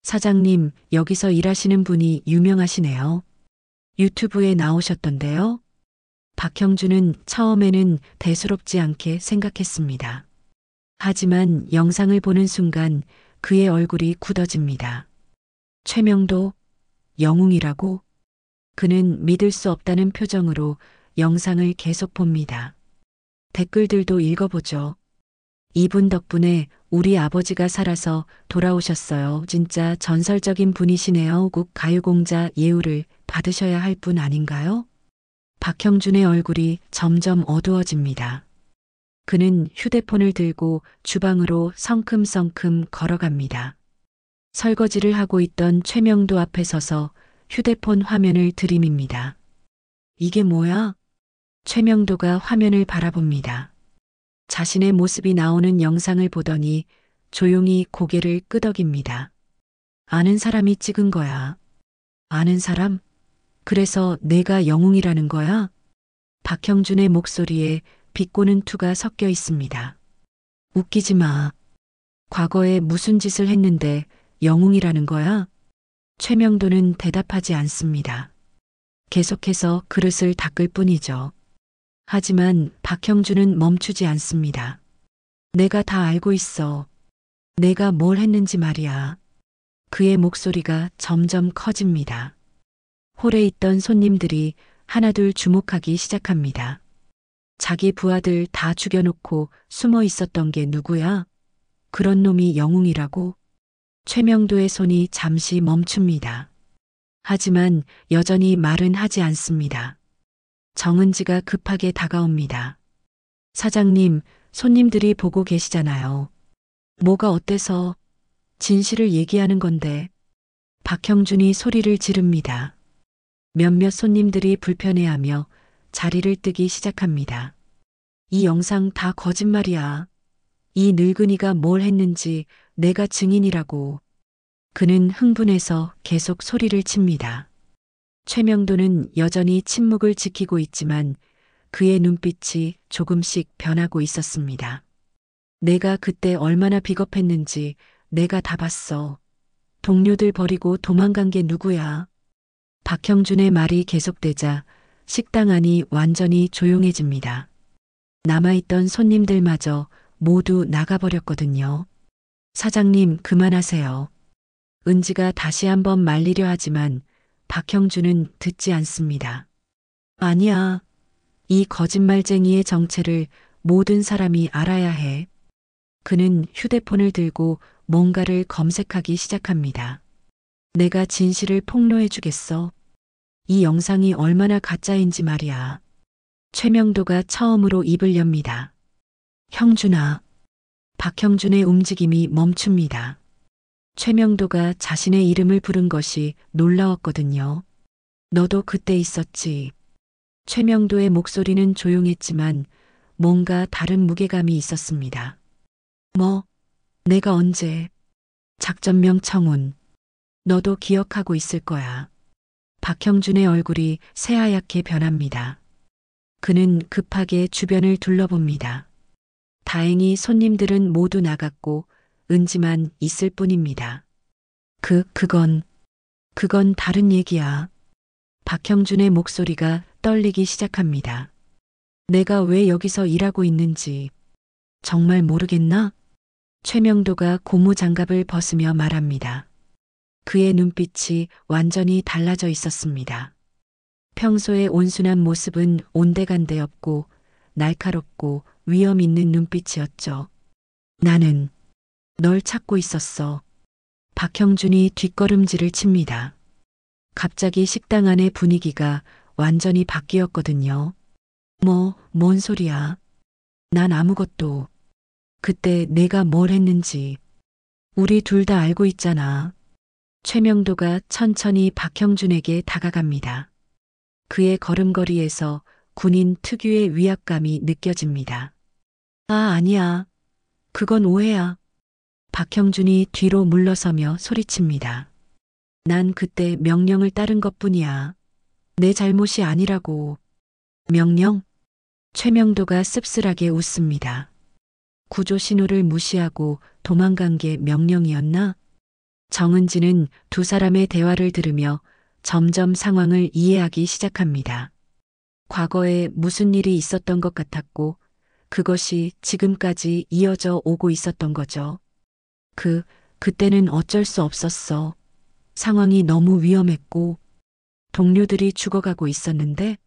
사장님, 여기서 일하시는 분이 유명하시네요. 유튜브에 나오셨던데요? 박형준은 처음에는 대수롭지 않게 생각했습니다. 하지만 영상을 보는 순간 그의 얼굴이 굳어집니다. 최명도, 영웅이라고? 그는 믿을 수 없다는 표정으로 영상을 계속 봅니다. 댓글들도 읽어보죠. 이분 덕분에 우리 아버지가 살아서 돌아오셨어요. 진짜 전설적인 분이시네요. 국 가유공자 예우를 받으셔야 할 분 아닌가요? 박형준의 얼굴이 점점 어두워집니다. 그는 휴대폰을 들고 주방으로 성큼성큼 걸어갑니다. 설거지를 하고 있던 최명도 앞에 서서 휴대폰 화면을 들이밉니다. 이게 뭐야? 최명도가 화면을 바라봅니다. 자신의 모습이 나오는 영상을 보더니 조용히 고개를 끄덕입니다. 아는 사람이 찍은 거야. 아는 사람? 그래서 내가 영웅이라는 거야? 박형준의 목소리에 비꼬는 투가 섞여 있습니다. 웃기지 마. 과거에 무슨 짓을 했는데 영웅이라는 거야? 최명도는 대답하지 않습니다. 계속해서 그릇을 닦을 뿐이죠. 하지만 박형준은 멈추지 않습니다. 내가 다 알고 있어. 내가 뭘 했는지 말이야. 그의 목소리가 점점 커집니다. 홀에 있던 손님들이 하나둘 주목하기 시작합니다. 자기 부하들 다 죽여놓고 숨어 있었던 게 누구야? 그런 놈이 영웅이라고? 최명도의 손이 잠시 멈춥니다. 하지만 여전히 말은 하지 않습니다. 정은지가 급하게 다가옵니다. 사장님, 손님들이 보고 계시잖아요. 뭐가 어때서? 진실을 얘기하는 건데. 박형준이 소리를 지릅니다. 몇몇 손님들이 불편해하며 자리를 뜨기 시작합니다. 이 영상 다 거짓말이야. 이 늙은이가 뭘 했는지 내가 증인이라고. 그는 흥분해서 계속 소리를 칩니다. 최명도는 여전히 침묵을 지키고 있지만 그의 눈빛이 조금씩 변하고 있었습니다. 내가 그때 얼마나 비겁했는지 내가 다 봤어. 동료들 버리고 도망간 게 누구야? 박형준의 말이 계속되자 식당 안이 완전히 조용해집니다. 남아있던 손님들마저 모두 나가버렸거든요. 사장님, 그만하세요. 은지가 다시 한번 말리려 하지만 박형준은 듣지 않습니다. 아니야. 이 거짓말쟁이의 정체를 모든 사람이 알아야 해. 그는 휴대폰을 들고 뭔가를 검색하기 시작합니다. 내가 진실을 폭로해 주겠어. 이 영상이 얼마나 가짜인지 말이야. 최명도가 처음으로 입을 엽니다. 형준아. 박형준의 움직임이 멈춥니다. 최명도가 자신의 이름을 부른 것이 놀라웠거든요. 너도 그때 있었지. 최명도의 목소리는 조용했지만 뭔가 다른 무게감이 있었습니다. 뭐? 내가 언제? 작전명 청운. 너도 기억하고 있을 거야. 박형준의 얼굴이 새하얗게 변합니다. 그는 급하게 주변을 둘러봅니다. 다행히 손님들은 모두 나갔고 은지만 있을 뿐입니다. 그건 다른 얘기야. 박형준의 목소리가 떨리기 시작합니다. 내가 왜 여기서 일하고 있는지 정말 모르겠나? 최명도가 고무장갑을 벗으며 말합니다. 그의 눈빛이 완전히 달라져 있었습니다. 평소의 온순한 모습은 온데간데 없고 날카롭고 위험 있는 눈빛이었죠. 나는 널 찾고 있었어. 박형준이 뒷걸음질을 칩니다. 갑자기 식당 안의 분위기가 완전히 바뀌었거든요. 뭔 소리야? 난 아무것도. 그때 내가 뭘 했는지 우리 둘 다 알고 있잖아. 최명도가 천천히 박형준에게 다가갑니다. 그의 걸음걸이에서 군인 특유의 위압감이 느껴집니다. 아니야. 그건 오해야. 박형준이 뒤로 물러서며 소리칩니다. 난 그때 명령을 따른 것뿐이야. 내 잘못이 아니라고. 명령? 최명도가 씁쓸하게 웃습니다. 구조 신호를 무시하고 도망간 게 명령이었나? 정은지는 두 사람의 대화를 들으며 점점 상황을 이해하기 시작합니다. 과거에 무슨 일이 있었던 것 같았고 그것이 지금까지 이어져 오고 있었던 거죠. 그때는 어쩔 수 없었어. 상황이 너무 위험했고 동료들이 죽어가고 있었는데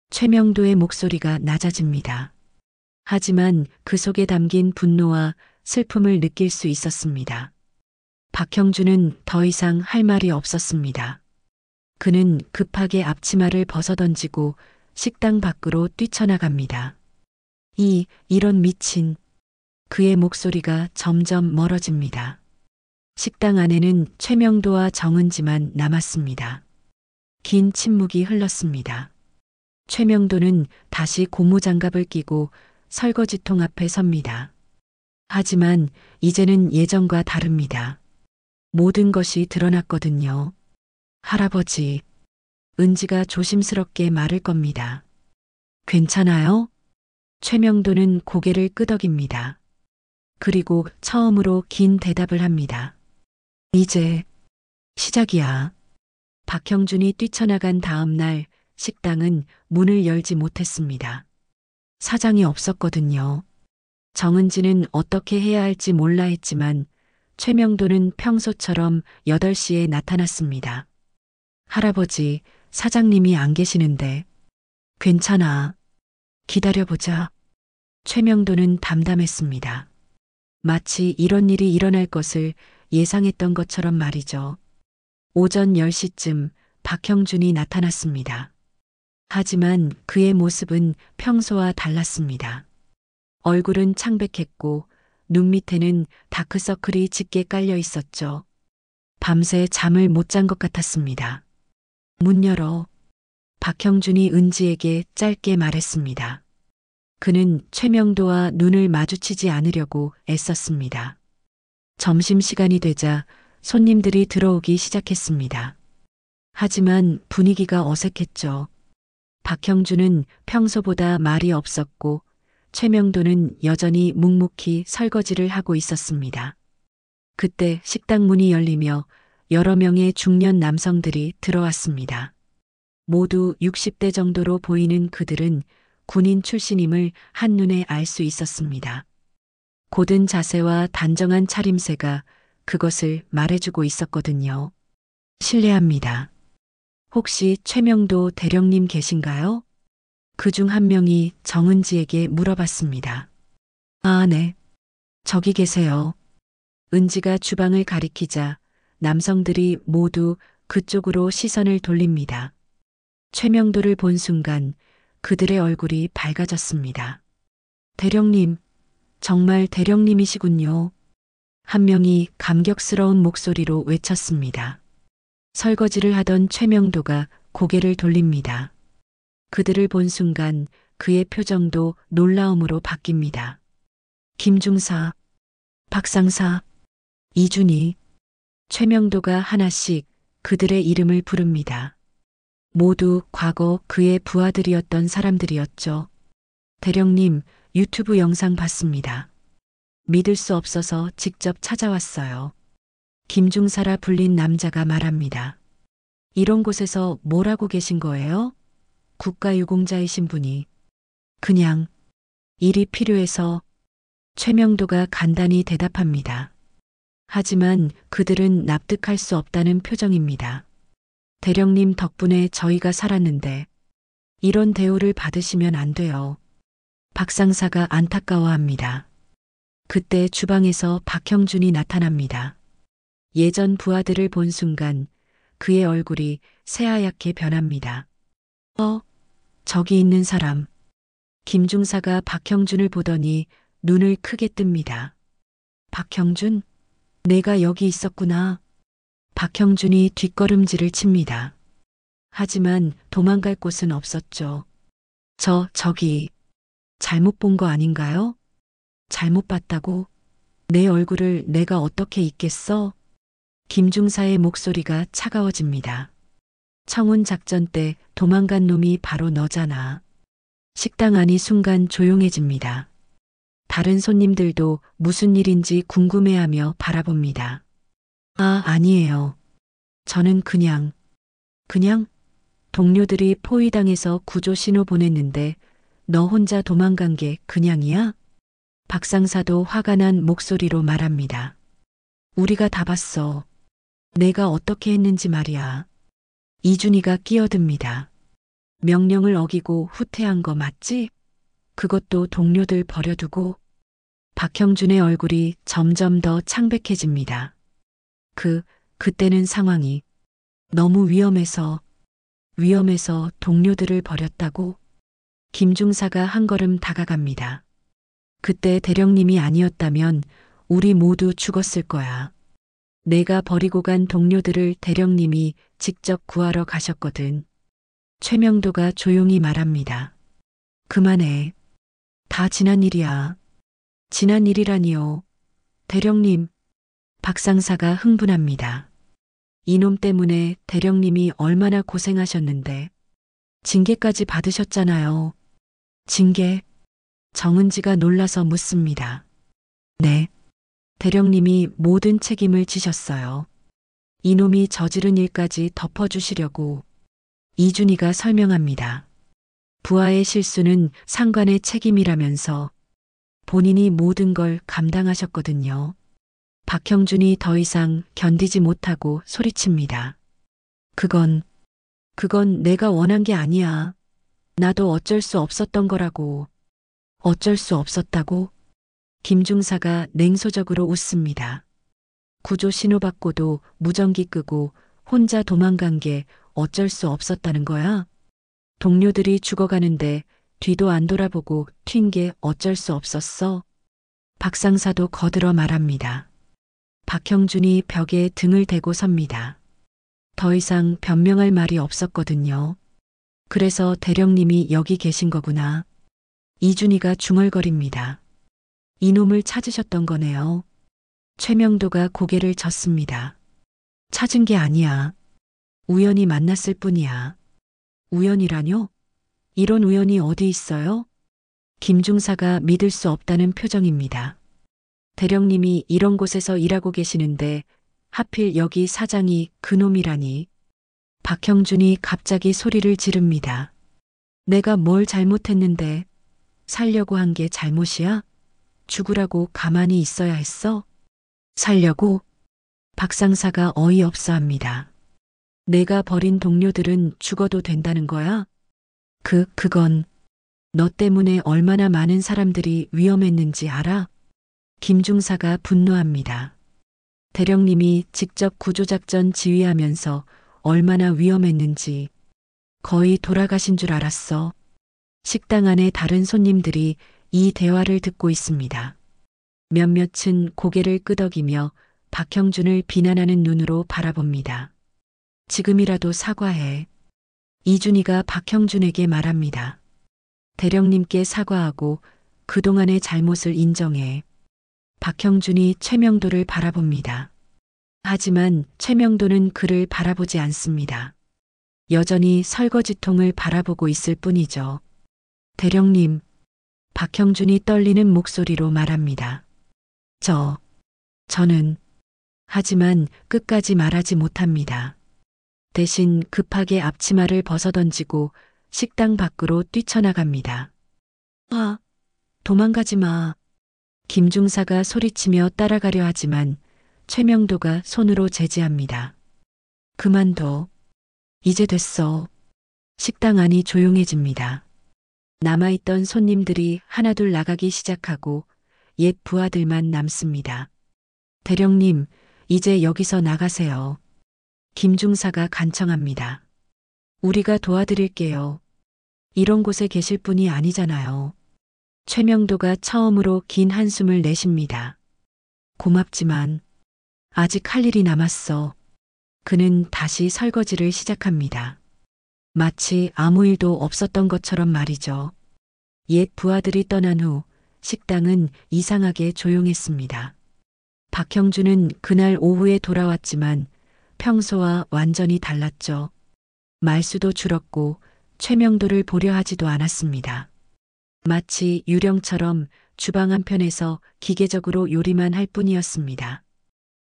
최명도의 목소리가 낮아집니다. 하지만 그 속에 담긴 분노와 슬픔을 느낄 수 있었습니다. 박형준은 더 이상 할 말이 없었습니다. 그는 급하게 앞치마를 벗어던지고 식당 밖으로 뛰쳐나갑니다. 이런 미친. 그의 목소리가 점점 멀어집니다. 식당 안에는 최명도와 정은지만 남았습니다. 긴 침묵이 흘렀습니다. 최명도는 다시 고무장갑을 끼고 설거지통 앞에 섭니다. 하지만 이제는 예전과 다릅니다. 모든 것이 드러났거든요. 할아버지, 은지가 조심스럽게 말을 겁니다. 괜찮아요? 최명도는 고개를 끄덕입니다. 그리고 처음으로 긴 대답을 합니다. 이제 시작이야. 박형준이 뛰쳐나간 다음 날 식당은 문을 열지 못했습니다. 사장이 없었거든요. 정은지는 어떻게 해야 할지 몰라 했지만 최명도는 평소처럼 8시에 나타났습니다. 할아버지, 사장님이 안 계시는데. 괜찮아. 기다려보자. 최명도는 담담했습니다. 마치 이런 일이 일어날 것을 예상했던 것처럼 말이죠. 오전 10시쯤 박형준이 나타났습니다. 하지만 그의 모습은 평소와 달랐습니다. 얼굴은 창백했고 눈 밑에는 다크서클이 짙게 깔려 있었죠. 밤새 잠을 못 잔 것 같았습니다. 문 열어. 박형준이 은지에게 짧게 말했습니다. 그는 최명도와 눈을 마주치지 않으려고 애썼습니다. 점심시간이 되자 손님들이 들어오기 시작했습니다. 하지만 분위기가 어색했죠. 박형준은 평소보다 말이 없었고 최명도는 여전히 묵묵히 설거지를 하고 있었습니다. 그때 식당 문이 열리며 여러 명의 중년 남성들이 들어왔습니다. 모두 60대 정도로 보이는 그들은 군인 출신임을 한눈에 알 수 있었습니다. 고든 자세와 단정한 차림새가 그것을 말해주고 있었거든요. 실례합니다. 혹시 최명도 대령님 계신가요? 그중 한 명이 정은지에게 물어봤습니다. 아, 네. 저기 계세요. 은지가 주방을 가리키자 남성들이 모두 그쪽으로 시선을 돌립니다. 최명도를 본 순간 그들의 얼굴이 밝아졌습니다. 대령님, 정말 대령님이시군요. 한 명이 감격스러운 목소리로 외쳤습니다. 설거지를 하던 최명도가 고개를 돌립니다. 그들을 본 순간 그의 표정도 놀라움으로 바뀝니다. 김중사, 박상사, 이준희, 최명도가 하나씩 그들의 이름을 부릅니다. 모두 과거 그의 부하들이었던 사람들이었죠. 대령님, 유튜브 영상 봤습니다. 믿을 수 없어서 직접 찾아왔어요. 김중사라 불린 남자가 말합니다. 이런 곳에서 뭘 하고 계신 거예요? 국가유공자이신 분이. 그냥 일이 필요해서. 최명도가 간단히 대답합니다. 하지만 그들은 납득할 수 없다는 표정입니다. 대령님 덕분에 저희가 살았는데 이런 대우를 받으시면 안 돼요. 박상사가 안타까워합니다. 그때 주방에서 박형준이 나타납니다. 예전 부하들을 본 순간 그의 얼굴이 새하얗게 변합니다. 저기 있는 사람. 김중사가 박형준을 보더니 눈을 크게 뜹니다. 박형준? 내가 여기 있었구나. 박형준이 뒷걸음질을 칩니다. 하지만 도망갈 곳은 없었죠. 저기, 잘못 본 거 아닌가요? 잘못 봤다고? 내 얼굴을 내가 어떻게 잊겠어? 김중사의 목소리가 차가워집니다. 청운 작전 때 도망간 놈이 바로 너잖아. 식당 안이 순간 조용해집니다. 다른 손님들도 무슨 일인지 궁금해하며 바라봅니다. 아니에요. 저는 그냥 동료들이 포위당해서 구조 신호 보냈는데 너 혼자 도망간 게 그냥이야? 박상사도 화가 난 목소리로 말합니다. 우리가 다 봤어. 내가 어떻게 했는지 말이야. 이준희가 끼어듭니다. 명령을 어기고 후퇴한 거 맞지? 그것도 동료들 버려두고. 박형준의 얼굴이 점점 더 창백해집니다. 그때는 상황이 너무 위험해서 동료들을 버렸다고. 김중사가 한 걸음 다가갑니다. 그때 대령님이 아니었다면 우리 모두 죽었을 거야. 내가 버리고 간 동료들을 대령님이 직접 구하러 가셨거든. 최명도가 조용히 말합니다. 그만해. 다 지난 일이야. 지난 일이라니요. 대령님. 박상사가 흥분합니다. 이놈 때문에 대령님이 얼마나 고생하셨는데 징계까지 받으셨잖아요. 징계? 정은지가 놀라서 묻습니다. 네. 대령님이 모든 책임을 지셨어요. 이놈이 저지른 일까지 덮어주시려고. 이준희가 설명합니다. 부하의 실수는 상관의 책임이라면서 본인이 모든 걸 감당하셨거든요. 박형준이 더 이상 견디지 못하고 소리칩니다. 그건 내가 원한 게 아니야. 나도 어쩔 수 없었던 거라고. 어쩔 수 없었다고? 김중사가 냉소적으로 웃습니다. 구조 신호받고도 무전기 끄고 혼자 도망간 게 어쩔 수 없었다는 거야? 동료들이 죽어가는데 뒤도 안 돌아보고 튄 게 어쩔 수 없었어? 박상사도 거들어 말합니다. 박형준이 벽에 등을 대고 섭니다. 더 이상 변명할 말이 없었거든요. 그래서 대령님이 여기 계신 거구나. 이준희가 중얼거립니다. 이놈을 찾으셨던 거네요. 최명도가 고개를 젓습니다. 찾은 게 아니야. 우연히 만났을 뿐이야. 우연이라뇨? 이런 우연이 어디 있어요? 김중사가 믿을 수 없다는 표정입니다. 대령님이 이런 곳에서 일하고 계시는데 하필 여기 사장이 그놈이라니. 박형준이 갑자기 소리를 지릅니다. 내가 뭘 잘못했는데 살려고 한 게 잘못이야? 죽으라고 가만히 있어야 했어? 살려고? 박상사가 어이없어 합니다. 내가 버린 동료들은 죽어도 된다는 거야? 그건 너 때문에 얼마나 많은 사람들이 위험했는지 알아? 김중사가 분노합니다. 대령님이 직접 구조작전 지휘하면서 얼마나 위험했는지 거의 돌아가신 줄 알았어. 식당 안에 다른 손님들이 이 대화를 듣고 있습니다. 몇몇은 고개를 끄덕이며 박형준을 비난하는 눈으로 바라봅니다. 지금이라도 사과해. 이준희가 박형준에게 말합니다. 대령님께 사과하고 그동안의 잘못을 인정해. 박형준이 최명도를 바라봅니다. 하지만 최명도는 그를 바라보지 않습니다. 여전히 설거지통을 바라보고 있을 뿐이죠. 대령님, 박형준이 떨리는 목소리로 말합니다. 저는, 하지만 끝까지 말하지 못합니다. 대신 급하게 앞치마를 벗어던지고 식당 밖으로 뛰쳐나갑니다. 도망가지 마. 김중사가 소리치며 따라가려 하지만 최명도가 손으로 제지합니다. 그만둬. 이제 됐어. 식당 안이 조용해집니다. 남아있던 손님들이 하나둘 나가기 시작하고 옛 부하들만 남습니다. 대령님, 이제 여기서 나가세요. 김중사가 간청합니다. 우리가 도와드릴게요. 이런 곳에 계실 분이 아니잖아요. 최명도가 처음으로 긴 한숨을 내쉽니다. 고맙지만 아직 할 일이 남았어. 그는 다시 설거지를 시작합니다. 마치 아무 일도 없었던 것처럼 말이죠. 옛 부하들이 떠난 후 식당은 이상하게 조용했습니다. 박형준은 그날 오후에 돌아왔지만 평소와 완전히 달랐죠. 말수도 줄었고 최명도를 보려 하지도 않았습니다. 마치 유령처럼 주방 한편에서 기계적으로 요리만 할 뿐이었습니다.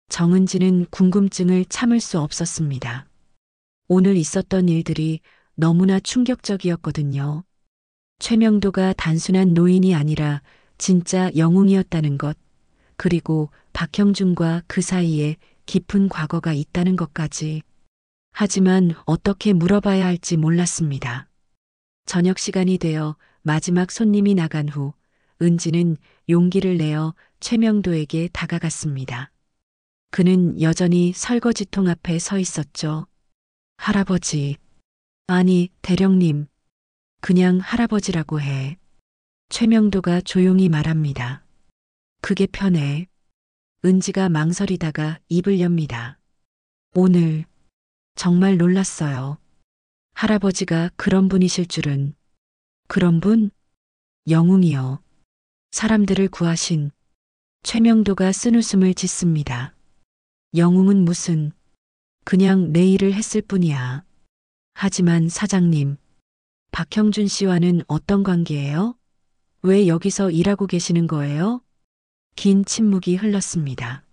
정은지는 궁금증을 참을 수 없었습니다. 오늘 있었던 일들이 너무나 충격적이었거든요. 최명도가 단순한 노인이 아니라 진짜 영웅이었다는 것, 그리고 박형준과 그 사이에 깊은 과거가 있다는 것까지. 하지만 어떻게 물어봐야 할지 몰랐습니다. 저녁 시간이 되어 마지막 손님이 나간 후 은지는 용기를 내어 최명도에게 다가갔습니다. 그는 여전히 설거지통 앞에 서 있었죠. 할아버지. 아니, 대령님. 그냥 할아버지라고 해. 최명도가 조용히 말합니다. 그게 편해. 은지가 망설이다가 입을 엽니다. 오늘 정말 놀랐어요. 할아버지가 그런 분이실 줄은. 그런 분? 영웅이요. 사람들을 구하신. 최명도가 쓴웃음을 짓습니다. 영웅은 무슨. 그냥 내 일을 했을 뿐이야. 하지만 사장님, 박형준 씨와는 어떤 관계예요? 왜 여기서 일하고 계시는 거예요? 긴 침묵이 흘렀습니다.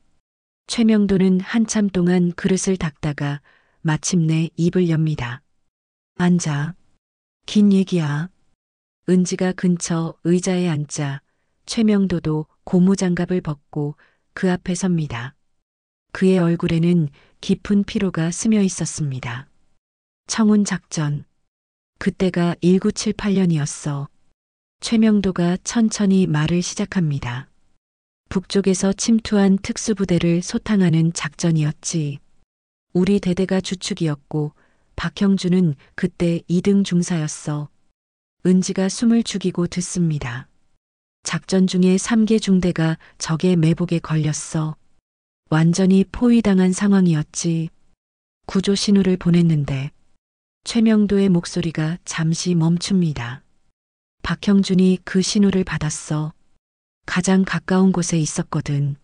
최명도는 한참 동안 그릇을 닦다가 마침내 입을 엽니다. 앉아. 긴 얘기야. 은지가 근처 의자에 앉자 최명도도 고무장갑을 벗고 그 앞에 섭니다. 그의 얼굴에는 깊은 피로가 스며 있었습니다. 청운 작전. 그때가 1978년이었어. 최명도가 천천히 말을 시작합니다. 북쪽에서 침투한 특수부대를 소탕하는 작전이었지. 우리 대대가 주축이었고 박형준은 그때 2등 중사였어. 은지가 숨을 죽이고 듣습니다. 작전 중에 3개 중대가 적의 매복에 걸렸어. 완전히 포위당한 상황이었지. 구조 신호를 보냈는데 최명도의 목소리가 잠시 멈춥니다. 박형준이 그 신호를 받았어. 가장 가까운 곳에 있었거든.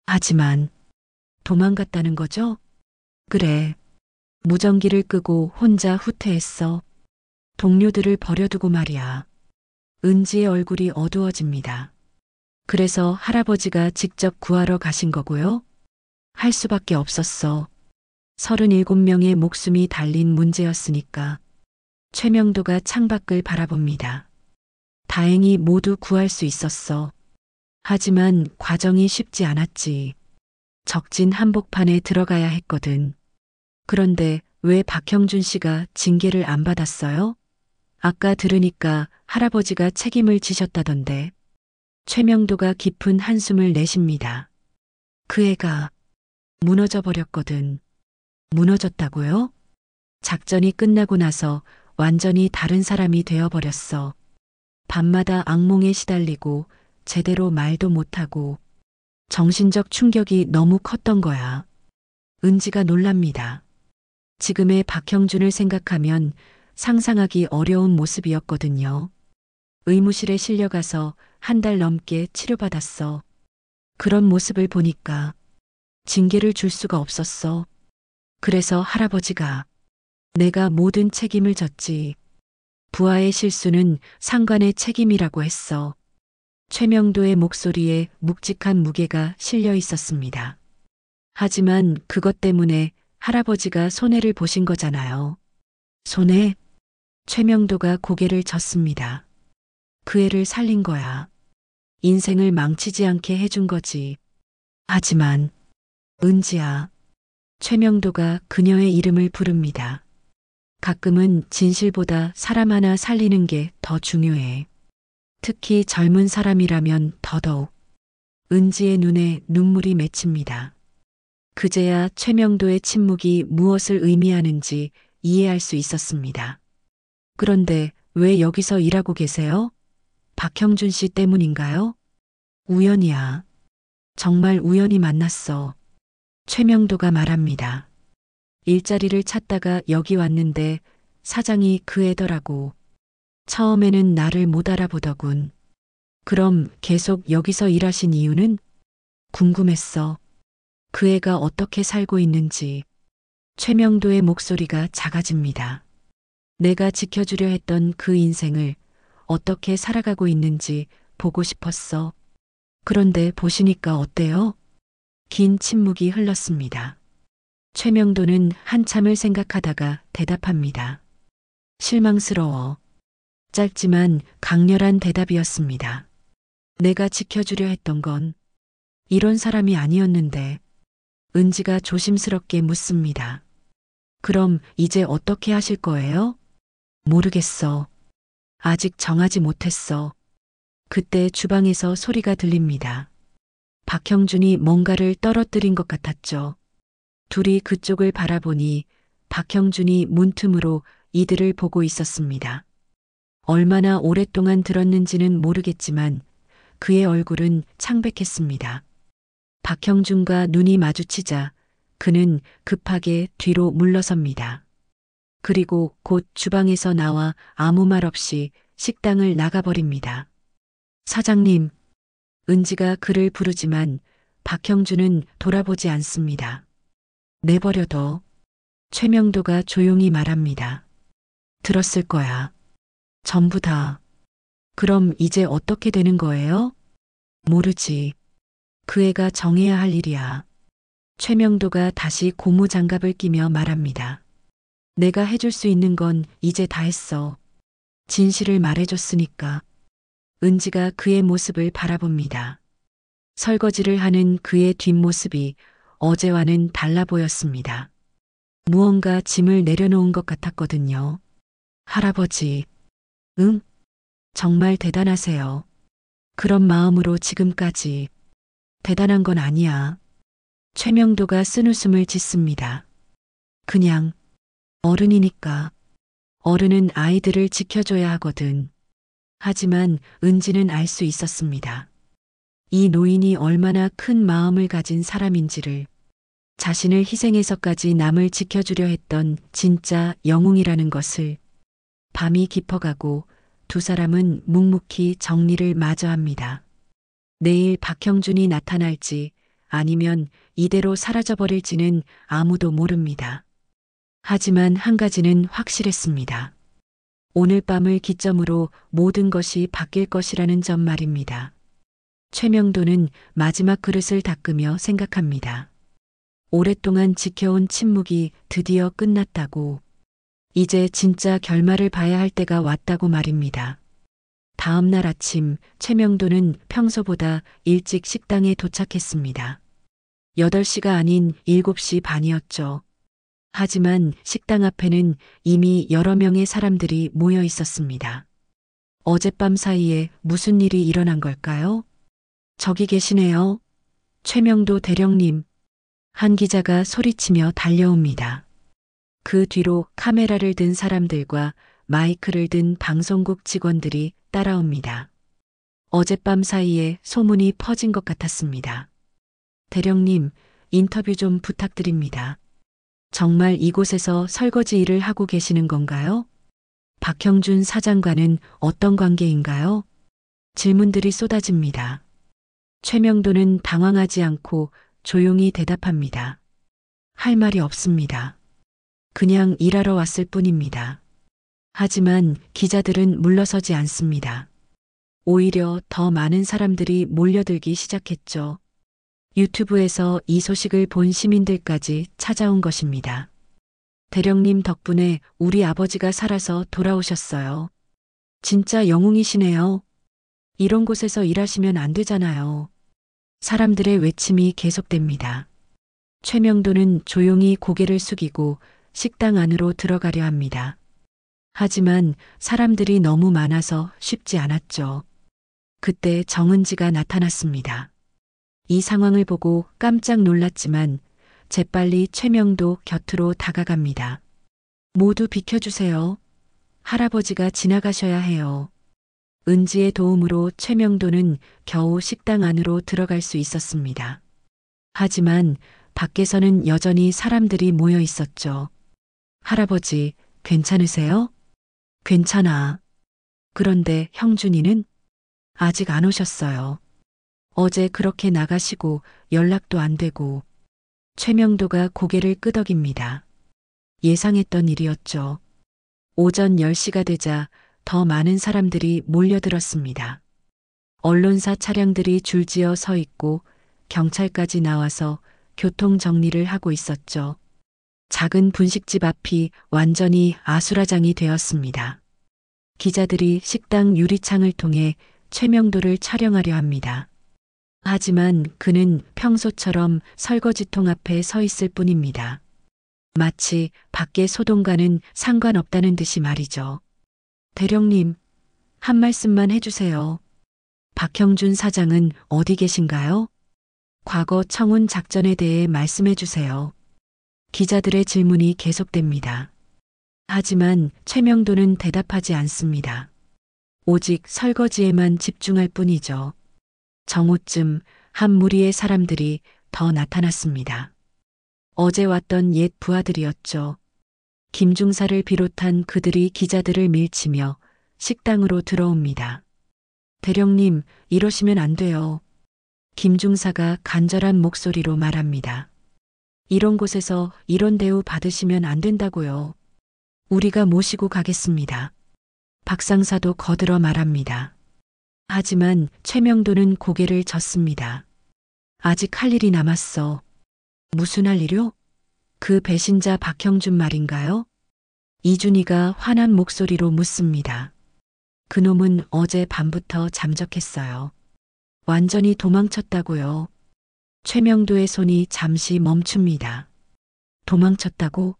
하지만 도망갔다는 거죠? 그래. 무전기를 끄고 혼자 후퇴했어. 동료들을 버려두고 말이야. 은지의 얼굴이 어두워집니다. 그래서 할아버지가 직접 구하러 가신 거고요? 할 수밖에 없었어. 37명의 목숨이 달린 문제였으니까. 최명도가 창밖을 바라봅니다. 다행히 모두 구할 수 있었어. 하지만 과정이 쉽지 않았지. 적진 한복판에 들어가야 했거든. 그런데 왜 박형준 씨가 징계를 안 받았어요? 아까 들으니까 할아버지가 책임을 지셨다던데. 최명도가 깊은 한숨을 내쉽니다. 그 애가 무너져 버렸거든. 무너졌다고요? 작전이 끝나고 나서 완전히 다른 사람이 되어버렸어. 밤마다 악몽에 시달리고 제대로 말도 못하고 정신적 충격이 너무 컸던 거야. 은지가 놀랍니다. 지금의 박형준을 생각하면 상상하기 어려운 모습이었거든요. 의무실에 실려가서 1달 넘게 치료받았어. 그런 모습을 보니까 징계를 줄 수가 없었어. 그래서 할아버지가 내가 모든 책임을 졌지. 부하의 실수는 상관의 책임이라고 했어. 최명도의 목소리에 묵직한 무게가 실려 있었습니다. 하지만 그것 때문에 할아버지가 손해를 보신 거잖아요. 손해? 최명도가 고개를 젓습니다. 그 애를 살린 거야. 인생을 망치지 않게 해준 거지. 하지만 은지야. 최명도가 그녀의 이름을 부릅니다. 가끔은 진실보다 사람 하나 살리는 게 더 중요해. 특히 젊은 사람이라면 더더욱. 은지의 눈에 눈물이 맺힙니다. 그제야 최명도의 침묵이 무엇을 의미하는지 이해할 수 있었습니다. 그런데 왜 여기서 일하고 계세요? 박형준 씨 때문인가요? 우연이야. 정말 우연히 만났어. 최명도가 말합니다. 일자리를 찾다가 여기 왔는데 사장이 그 애더라고. 처음에는 나를 못 알아보더군. 그럼 계속 여기서 일하신 이유는? 궁금했어. 그 애가 어떻게 살고 있는지. 최명도의 목소리가 작아집니다. 내가 지켜주려 했던 그 인생을 어떻게 살아가고 있는지 보고 싶었어. 그런데 보시니까 어때요? 긴 침묵이 흘렀습니다. 최명도는 한참을 생각하다가 대답합니다. 실망스러워. 짧지만 강렬한 대답이었습니다. 내가 지켜주려 했던 건 이런 사람이 아니었는데. 은지가 조심스럽게 묻습니다. 그럼 이제 어떻게 하실 거예요? 모르겠어. 아직 정하지 못했어. 그때 주방에서 소리가 들립니다. 박형준이 뭔가를 떨어뜨린 것 같았죠. 둘이 그쪽을 바라보니 박형준이 문틈으로 이들을 보고 있었습니다. 얼마나 오랫동안 들었는지는 모르겠지만 그의 얼굴은 창백했습니다. 박형준과 눈이 마주치자 그는 급하게 뒤로 물러섭니다. 그리고 곧 주방에서 나와 아무 말 없이 식당을 나가버립니다. 사장님, 은지가 그를 부르지만 박형준은 돌아보지 않습니다. 내버려둬. 최명도가 조용히 말합니다. 들었을 거야. 전부 다. 그럼 이제 어떻게 되는 거예요? 모르지. 그 애가 정해야 할 일이야. 최명도가 다시 고무장갑을 끼며 말합니다. 내가 해줄 수 있는 건 이제 다 했어. 진실을 말해줬으니까. 은지가 그의 모습을 바라봅니다. 설거지를 하는 그의 뒷모습이 어제와는 달라 보였습니다. 무언가 짐을 내려놓은 것 같았거든요. 할아버지, 응? 정말 대단하세요. 그런 마음으로 지금까지. 대단한 건 아니야. 최명도가 쓴웃음을 짓습니다. 그냥 어른이니까. 어른은 아이들을 지켜줘야 하거든. 하지만 은지는 알 수 있었습니다. 이 노인이 얼마나 큰 마음을 가진 사람인지를, 자신을 희생해서까지 남을 지켜주려 했던 진짜 영웅이라는 것을. 밤이 깊어가고 두 사람은 묵묵히 정리를 마저 합니다. 내일 박형준이 나타날지 아니면 이대로 사라져버릴지는 아무도 모릅니다. 하지만 한 가지는 확실했습니다. 오늘 밤을 기점으로 모든 것이 바뀔 것이라는 점 말입니다. 최명도는 마지막 그릇을 닦으며 생각합니다. 오랫동안 지켜온 침묵이 드디어 끝났다고. 이제 진짜 결말을 봐야 할 때가 왔다고 말입니다. 다음 날 아침 최명도는 평소보다 일찍 식당에 도착했습니다. 8시가 아닌 7시 반이었죠. 하지만 식당 앞에는 이미 여러 명의 사람들이 모여 있었습니다. 어젯밤 사이에 무슨 일이 일어난 걸까요? 저기 계시네요. 최명도 대령님. 한 기자가 소리치며 달려옵니다. 그 뒤로 카메라를 든 사람들과 마이크를 든 방송국 직원들이 따라옵니다. 어젯밤 사이에 소문이 퍼진 것 같았습니다. 대령님, 인터뷰 좀 부탁드립니다. 정말 이곳에서 설거지 일을 하고 계시는 건가요? 박형준 사장과는 어떤 관계인가요? 질문들이 쏟아집니다. 최명도는 당황하지 않고 조용히 대답합니다. 할 말이 없습니다. 그냥 일하러 왔을 뿐입니다. 하지만 기자들은 물러서지 않습니다. 오히려 더 많은 사람들이 몰려들기 시작했죠. 유튜브에서 이 소식을 본 시민들까지 찾아온 것입니다. 대령님 덕분에 우리 아버지가 살아서 돌아오셨어요. 진짜 영웅이시네요. 이런 곳에서 일하시면 안 되잖아요. 사람들의 외침이 계속됩니다. 최명도는 조용히 고개를 숙이고 식당 안으로 들어가려 합니다. 하지만 사람들이 너무 많아서 쉽지 않았죠. 그때 정은지가 나타났습니다. 이 상황을 보고 깜짝 놀랐지만 재빨리 최명도 곁으로 다가갑니다. 모두 비켜주세요. 할아버지가 지나가셔야 해요. 은지의 도움으로 최명도는 겨우 식당 안으로 들어갈 수 있었습니다. 하지만 밖에서는 여전히 사람들이 모여 있었죠. 할아버지, 괜찮으세요? 괜찮아. 그런데 형준이는 아직 안 오셨어요. 어제 그렇게 나가시고 연락도 안 되고. 최명도가 고개를 끄덕입니다. 예상했던 일이었죠. 오전 10시가 되자 더 많은 사람들이 몰려들었습니다. 언론사 차량들이 줄지어 서 있고 경찰까지 나와서 교통 정리를 하고 있었죠. 작은 분식집 앞이 완전히 아수라장이 되었습니다. 기자들이 식당 유리창을 통해 최명도를 촬영하려 합니다. 하지만 그는 평소처럼 설거지통 앞에 서 있을 뿐입니다. 마치 밖의 소동과는 상관없다는 듯이 말이죠. 대령님, 한 말씀만 해주세요. 박형준 사장은 어디 계신가요? 과거 청운 작전에 대해 말씀해 주세요. 기자들의 질문이 계속됩니다. 하지만 최명도는 대답하지 않습니다. 오직 설거지에만 집중할 뿐이죠. 정오쯤 한 무리의 사람들이 더 나타났습니다. 어제 왔던 옛 부하들이었죠. 김중사를 비롯한 그들이 기자들을 밀치며 식당으로 들어옵니다. 대령님, 이러시면 안 돼요. 김중사가 간절한 목소리로 말합니다. 이런 곳에서 이런 대우 받으시면 안 된다고요. 우리가 모시고 가겠습니다. 박상사도 거들어 말합니다. 하지만 최명도는 고개를 젓습니다. 아직 할 일이 남았어. 무슨 할 일요? 그 배신자 박형준 말인가요? 이준희가 화난 목소리로 묻습니다. 그놈은 어제 밤부터 잠적했어요. 완전히 도망쳤다고요. 최명도의 손이 잠시 멈춥니다. 도망쳤다고?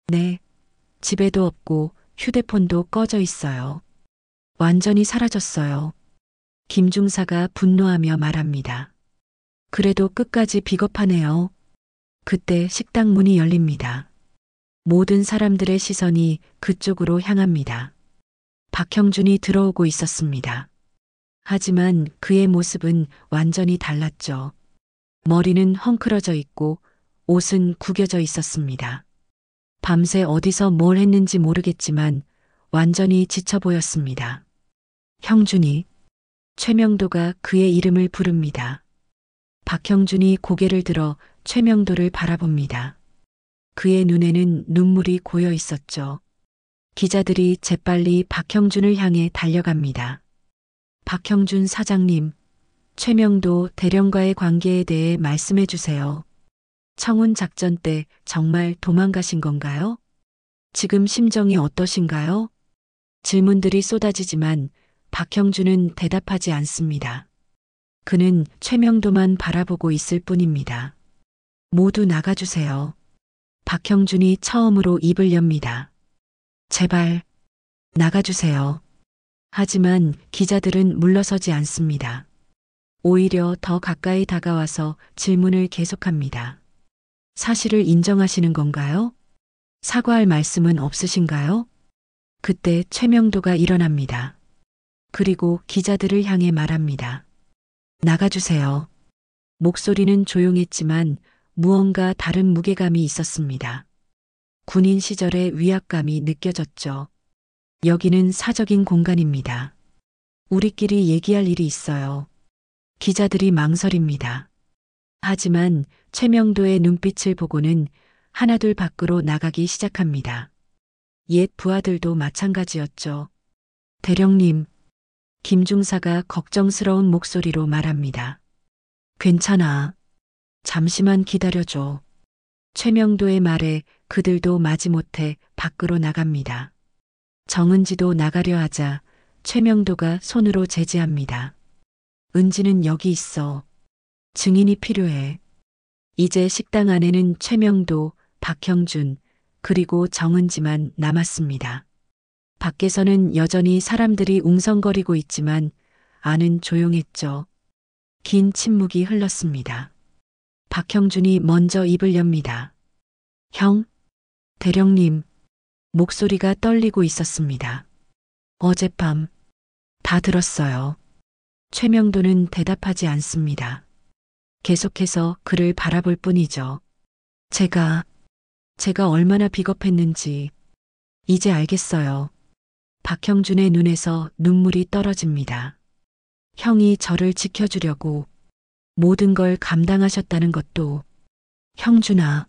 네. 집에도 없고 휴대폰도 꺼져 있어요. 완전히 사라졌어요. 김 중사가 분노하며 말합니다. 그래도 끝까지 비겁하네요. 그때 식당 문이 열립니다. 모든 사람들의 시선이 그쪽으로 향합니다. 박형준이 들어오고 있었습니다. 하지만 그의 모습은 완전히 달랐죠. 머리는 헝클어져 있고 옷은 구겨져 있었습니다. 밤새 어디서 뭘 했는지 모르겠지만 완전히 지쳐 보였습니다. 형준이, 최명도가 그의 이름을 부릅니다. 박형준이 고개를 들어 최명도를 바라봅니다. 그의 눈에는 눈물이 고여 있었죠. 기자들이 재빨리 박형준을 향해 달려갑니다. 박형준 사장님, 최명도 대령과의 관계에 대해 말씀해 주세요. 청운 작전 때 정말 도망가신 건가요? 지금 심정이 어떠신가요? 질문들이 쏟아지지만 박형준은 대답하지 않습니다. 그는 최명도만 바라보고 있을 뿐입니다. 모두 나가주세요. 박형준이 처음으로 입을 엽니다. 제발, 나가주세요. 하지만 기자들은 물러서지 않습니다. 오히려 더 가까이 다가와서 질문을 계속합니다. 사실을 인정하시는 건가요? 사과할 말씀은 없으신가요? 그때 최명도가 일어납니다. 그리고 기자들을 향해 말합니다. 나가주세요. 목소리는 조용했지만 무언가 다른 무게감이 있었습니다. 군인 시절의 위압감이 느껴졌죠. 여기는 사적인 공간입니다. 우리끼리 얘기할 일이 있어요. 기자들이 망설입니다. 하지만 최명도의 눈빛을 보고는 하나둘 밖으로 나가기 시작합니다. 옛 부하들도 마찬가지였죠. 대령님, 김 중사가 걱정스러운 목소리로 말합니다. 괜찮아. 잠시만 기다려줘. 최명도의 말에 그들도 마지못해 밖으로 나갑니다. 정은지도 나가려 하자 최명도가 손으로 제지합니다. 은지는 여기 있어. 증인이 필요해. 이제 식당 안에는 최명도, 박형준, 그리고 정은지만 남았습니다. 밖에서는 여전히 사람들이 웅성거리고 있지만 안은 조용했죠. 긴 침묵이 흘렀습니다. 박형준이 먼저 입을 엽니다. 형, 대령님, 목소리가 떨리고 있었습니다. 어젯밤 다 들었어요. 최명도는 대답하지 않습니다. 계속해서 그를 바라볼 뿐이죠. 제가 얼마나 비겁했는지 이제 알겠어요. 박형준의 눈에서 눈물이 떨어집니다. 형이 저를 지켜주려고 모든 걸 감당하셨다는 것도. 형준아.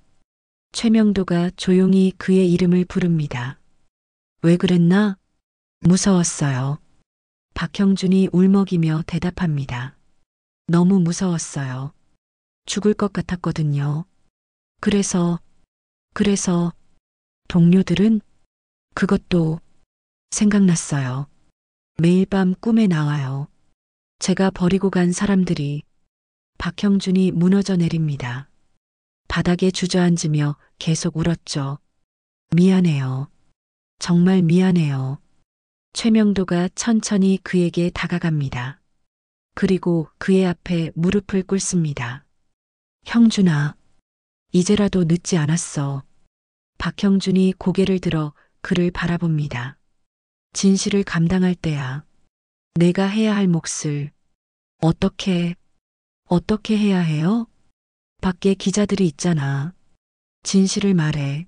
최명도가 조용히 그의 이름을 부릅니다. 왜 그랬나? 무서웠어요. 박형준이 울먹이며 대답합니다. 너무 무서웠어요. 죽을 것 같았거든요. 그래서 동료들은? 그것도 생각났어요. 매일 밤 꿈에 나와요. 제가 버리고 간 사람들이. 박형준이 무너져 내립니다. 바닥에 주저앉으며 계속 울었죠. 미안해요. 정말 미안해요. 최명도가 천천히 그에게 다가갑니다. 그리고 그의 앞에 무릎을 꿇습니다. 형준아, 이제라도 늦지 않았어. 박형준이 고개를 들어 그를 바라봅니다. 진실을 감당할 때야. 내가 해야 할 몫을 어떻게 해야 해요? 밖에 기자들이 있잖아. 진실을 말해.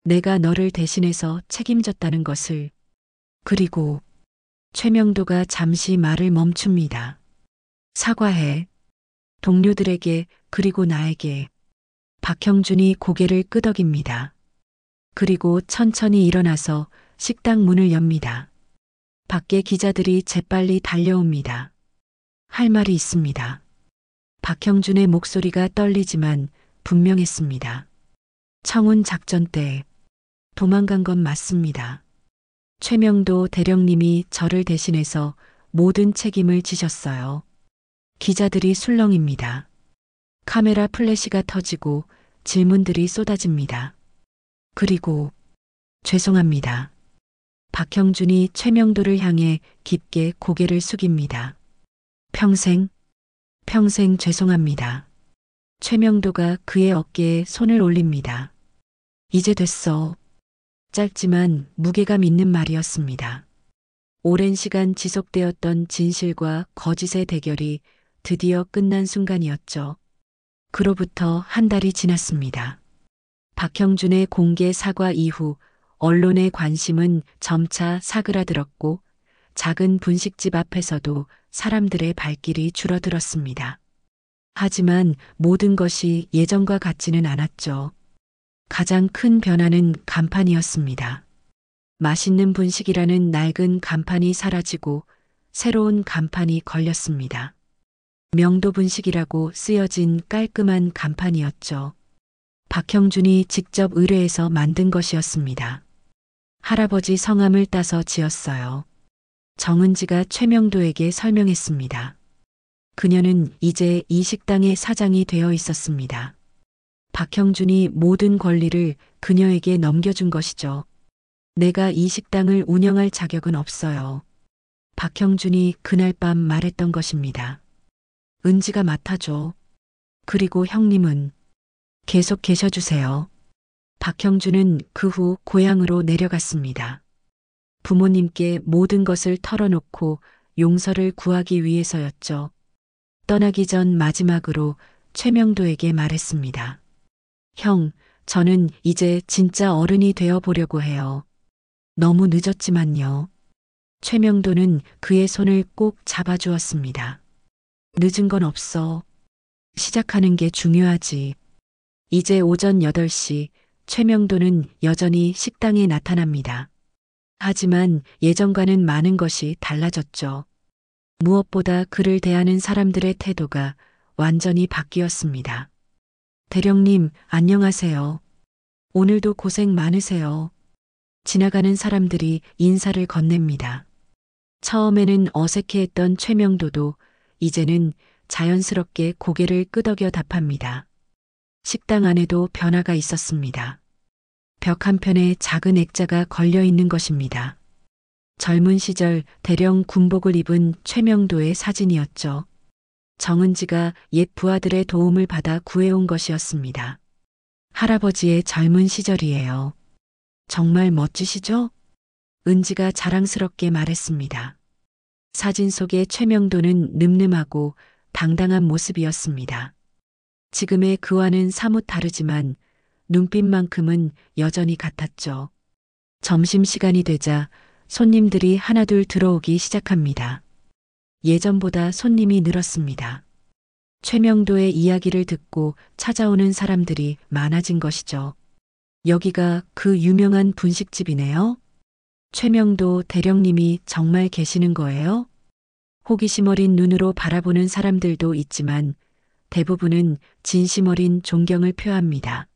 내가 너를 대신해서 책임졌다는 것을. 그리고 최명도가 잠시 말을 멈춥니다. 사과해. 동료들에게 그리고 나에게. 박형준이 고개를 끄덕입니다. 그리고 천천히 일어나서 식당 문을 엽니다. 밖에 기자들이 재빨리 달려옵니다. 할 말이 있습니다. 박형준의 목소리가 떨리지만 분명했습니다. 청운 작전 때 도망간 건 맞습니다. 최명도 대령님이 저를 대신해서 모든 책임을 지셨어요. 기자들이 술렁입니다. 카메라 플래시가 터지고 질문들이 쏟아집니다. 그리고 죄송합니다. 박형준이 최명도를 향해 깊게 고개를 숙입니다. 평생 죄송합니다. 최명도가 그의 어깨에 손을 올립니다. 이제 됐어. 짧지만 무게감 있는 말이었습니다. 오랜 시간 지속되었던 진실과 거짓의 대결이 드디어 끝난 순간이었죠. 그로부터 한 달이 지났습니다. 박형준의 공개 사과 이후 언론의 관심은 점차 사그라들었고 작은 분식집 앞에서도 사람들의 발길이 줄어들었습니다. 하지만 모든 것이 예전과 같지는 않았죠. 가장 큰 변화는 간판이었습니다. 맛있는 분식이라는 낡은 간판이 사라지고 새로운 간판이 걸렸습니다. 명도 분식이라고 쓰여진 깔끔한 간판이었죠. 박형준이 직접 의뢰해서 만든 것이었습니다. 할아버지 성함을 따서 지었어요. 정은지가 최명도에게 설명했습니다. 그녀는 이제 이 식당의 사장이 되어 있었습니다. 박형준이 모든 권리를 그녀에게 넘겨준 것이죠. 내가 이 식당을 운영할 자격은 없어요. 박형준이 그날 밤 말했던 것입니다. 은지가 맡아줘. 그리고 형님은 계속 계셔주세요. 박형준은 그 후 고향으로 내려갔습니다. 부모님께 모든 것을 털어놓고 용서를 구하기 위해서였죠. 떠나기 전 마지막으로 최명도에게 말했습니다. 형, 저는 이제 진짜 어른이 되어 보려고 해요. 너무 늦었지만요. 최명도는 그의 손을 꼭 잡아주었습니다. 늦은 건 없어. 시작하는 게 중요하지. 이제 오전 8시 최명도는 여전히 식당에 나타납니다. 하지만 예전과는 많은 것이 달라졌죠. 무엇보다 그를 대하는 사람들의 태도가 완전히 바뀌었습니다. 대령님, 안녕하세요. 오늘도 고생 많으세요. 지나가는 사람들이 인사를 건넵니다. 처음에는 어색해했던 최명도도 이제는 자연스럽게 고개를 끄덕여 답합니다. 식당 안에도 변화가 있었습니다. 벽 한편에 작은 액자가 걸려 있는 것입니다. 젊은 시절 대령 군복을 입은 최명도의 사진이었죠. 정은지가 옛 부하들의 도움을 받아 구해온 것이었습니다. 할아버지의 젊은 시절이에요. 정말 멋지시죠? 은지가 자랑스럽게 말했습니다. 사진 속의 최명도는 늠름하고 당당한 모습이었습니다. 지금의 그와는 사뭇 다르지만 눈빛만큼은 여전히 같았죠. 점심시간이 되자 손님들이 하나둘 들어오기 시작합니다. 예전보다 손님이 늘었습니다. 최명도의 이야기를 듣고 찾아오는 사람들이 많아진 것이죠. 여기가 그 유명한 분식집이네요. 최명도 대령님이 정말 계시는 거예요? 호기심 어린 눈으로 바라보는 사람들도 있지만 대부분은 진심 어린 존경을 표합니다.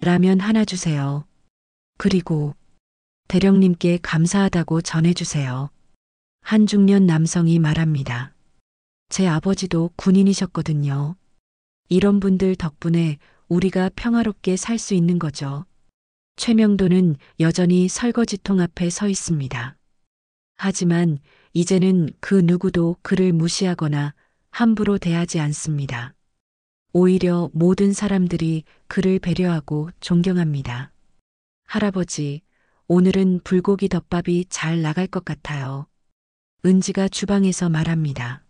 라면 하나 주세요. 그리고 대령님께 감사하다고 전해주세요. 한 중년 남성이 말합니다. 제 아버지도 군인이셨거든요. 이런 분들 덕분에 우리가 평화롭게 살 수 있는 거죠. 최명도는 여전히 설거지통 앞에 서 있습니다. 하지만 이제는 그 누구도 그를 무시하거나 함부로 대하지 않습니다. 오히려 모든 사람들이 그를 배려하고 존경합니다. 할아버지, 오늘은 불고기 덮밥이 잘 나갈 것 같아요. 은지가 주방에서 말합니다.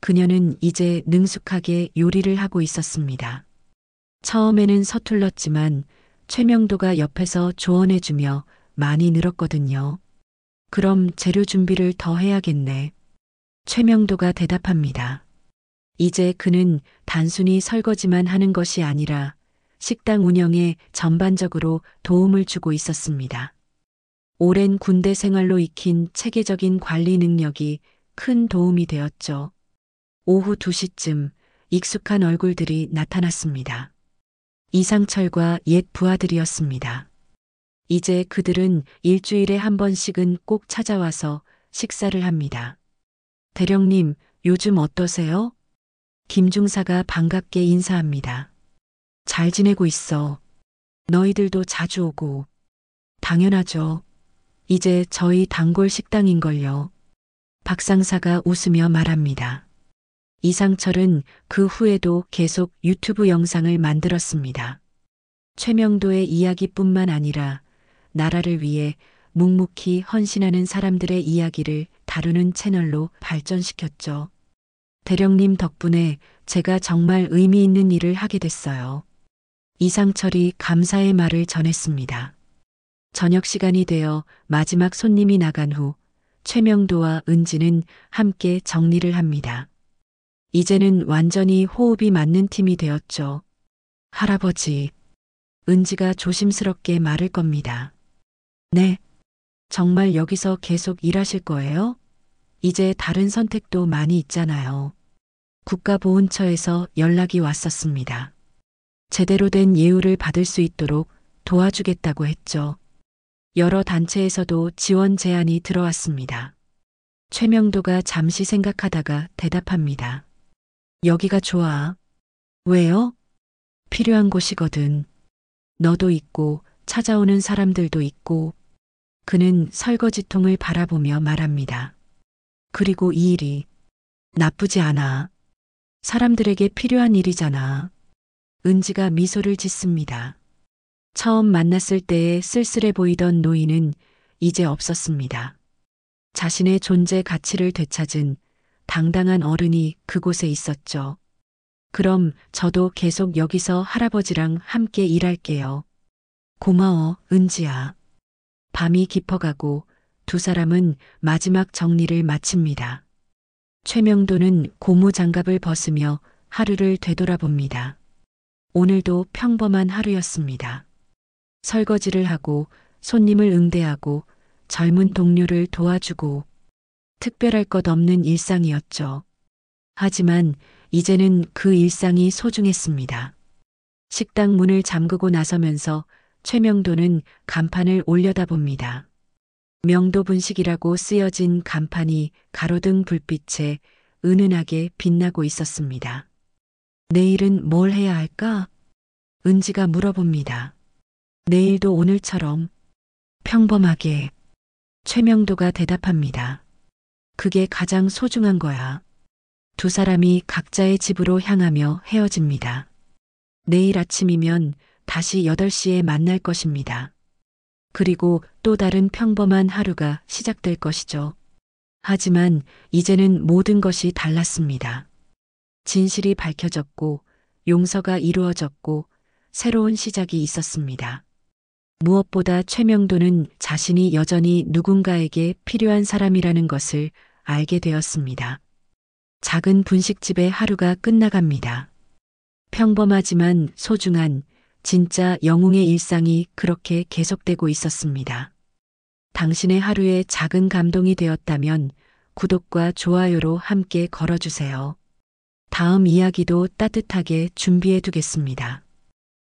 그녀는 이제 능숙하게 요리를 하고 있었습니다. 처음에는 서툴렀지만 최명도가 옆에서 조언해주며 많이 늘었거든요. 그럼 재료 준비를 더 해야겠네. 최명도가 대답합니다. 이제 그는 단순히 설거지만 하는 것이 아니라 식당 운영에 전반적으로 도움을 주고 있었습니다. 오랜 군대 생활로 익힌 체계적인 관리 능력이 큰 도움이 되었죠. 오후 2시쯤 익숙한 얼굴들이 나타났습니다. 이상철과 옛 부하들이었습니다. 이제 그들은 일주일에 한 번씩은 꼭 찾아와서 식사를 합니다. 대령님, 요즘 어떠세요? 김중사가 반갑게 인사합니다. 잘 지내고 있어. 너희들도 자주 오고. 당연하죠. 이제 저희 단골 식당인걸요. 박 상사가 웃으며 말합니다. 이상철은 그 후에도 계속 유튜브 영상을 만들었습니다. 최명도의 이야기뿐만 아니라 나라를 위해 묵묵히 헌신하는 사람들의 이야기를 다루는 채널로 발전시켰죠. 대령님 덕분에 제가 정말 의미 있는 일을 하게 됐어요. 이상철이 감사의 말을 전했습니다. 저녁 시간이 되어 마지막 손님이 나간 후 최명도와 은지는 함께 정리를 합니다. 이제는 완전히 호흡이 맞는 팀이 되었죠. 할아버지, 은지가 조심스럽게 말을 겁니다. 네, 정말 여기서 계속 일하실 거예요? 이제 다른 선택도 많이 있잖아요. 국가보훈처에서 연락이 왔었습니다. 제대로 된 예우를 받을 수 있도록 도와주겠다고 했죠. 여러 단체에서도 지원 제안이 들어왔습니다. 최명도가 잠시 생각하다가 대답합니다. 여기가 좋아. 왜요? 필요한 곳이거든. 너도 있고 찾아오는 사람들도 있고. 그는 설거지통을 바라보며 말합니다. 그리고 이 일이 나쁘지 않아. 사람들에게 필요한 일이잖아. 은지가 미소를 짓습니다. 처음 만났을 때의 쓸쓸해 보이던 노인은 이제 없었습니다. 자신의 존재 가치를 되찾은 당당한 어른이 그곳에 있었죠. 그럼 저도 계속 여기서 할아버지랑 함께 일할게요. 고마워, 은지야. 밤이 깊어가고 두 사람은 마지막 정리를 마칩니다. 최명도는 고무 장갑을 벗으며 하루를 되돌아봅니다. 오늘도 평범한 하루였습니다. 설거지를 하고 손님을 응대하고 젊은 동료를 도와주고 특별할 것 없는 일상이었죠. 하지만 이제는 그 일상이 소중했습니다. 식당 문을 잠그고 나서면서 최명도는 간판을 올려다봅니다. 명도분식이라고 쓰여진 간판이 가로등 불빛에 은은하게 빛나고 있었습니다. 내일은 뭘 해야 할까? 은지가 물어봅니다. 내일도 오늘처럼 평범하게. 최명도가 대답합니다. 그게 가장 소중한 거야. 두 사람이 각자의 집으로 향하며 헤어집니다. 내일 아침이면 다시 8시에 만날 것입니다. 그리고 또 다른 평범한 하루가 시작될 것이죠. 하지만 이제는 모든 것이 달랐습니다. 진실이 밝혀졌고 용서가 이루어졌고 새로운 시작이 있었습니다. 무엇보다 최명도는 자신이 여전히 누군가에게 필요한 사람이라는 것을 알게 되었습니다. 작은 분식집의 하루가 끝나갑니다. 평범하지만 소중한 진짜 영웅의 일상이 그렇게 계속되고 있었습니다. 당신의 하루에 작은 감동이 되었다면 구독과 좋아요로 함께 걸어주세요. 다음 이야기도 따뜻하게 준비해 두겠습니다.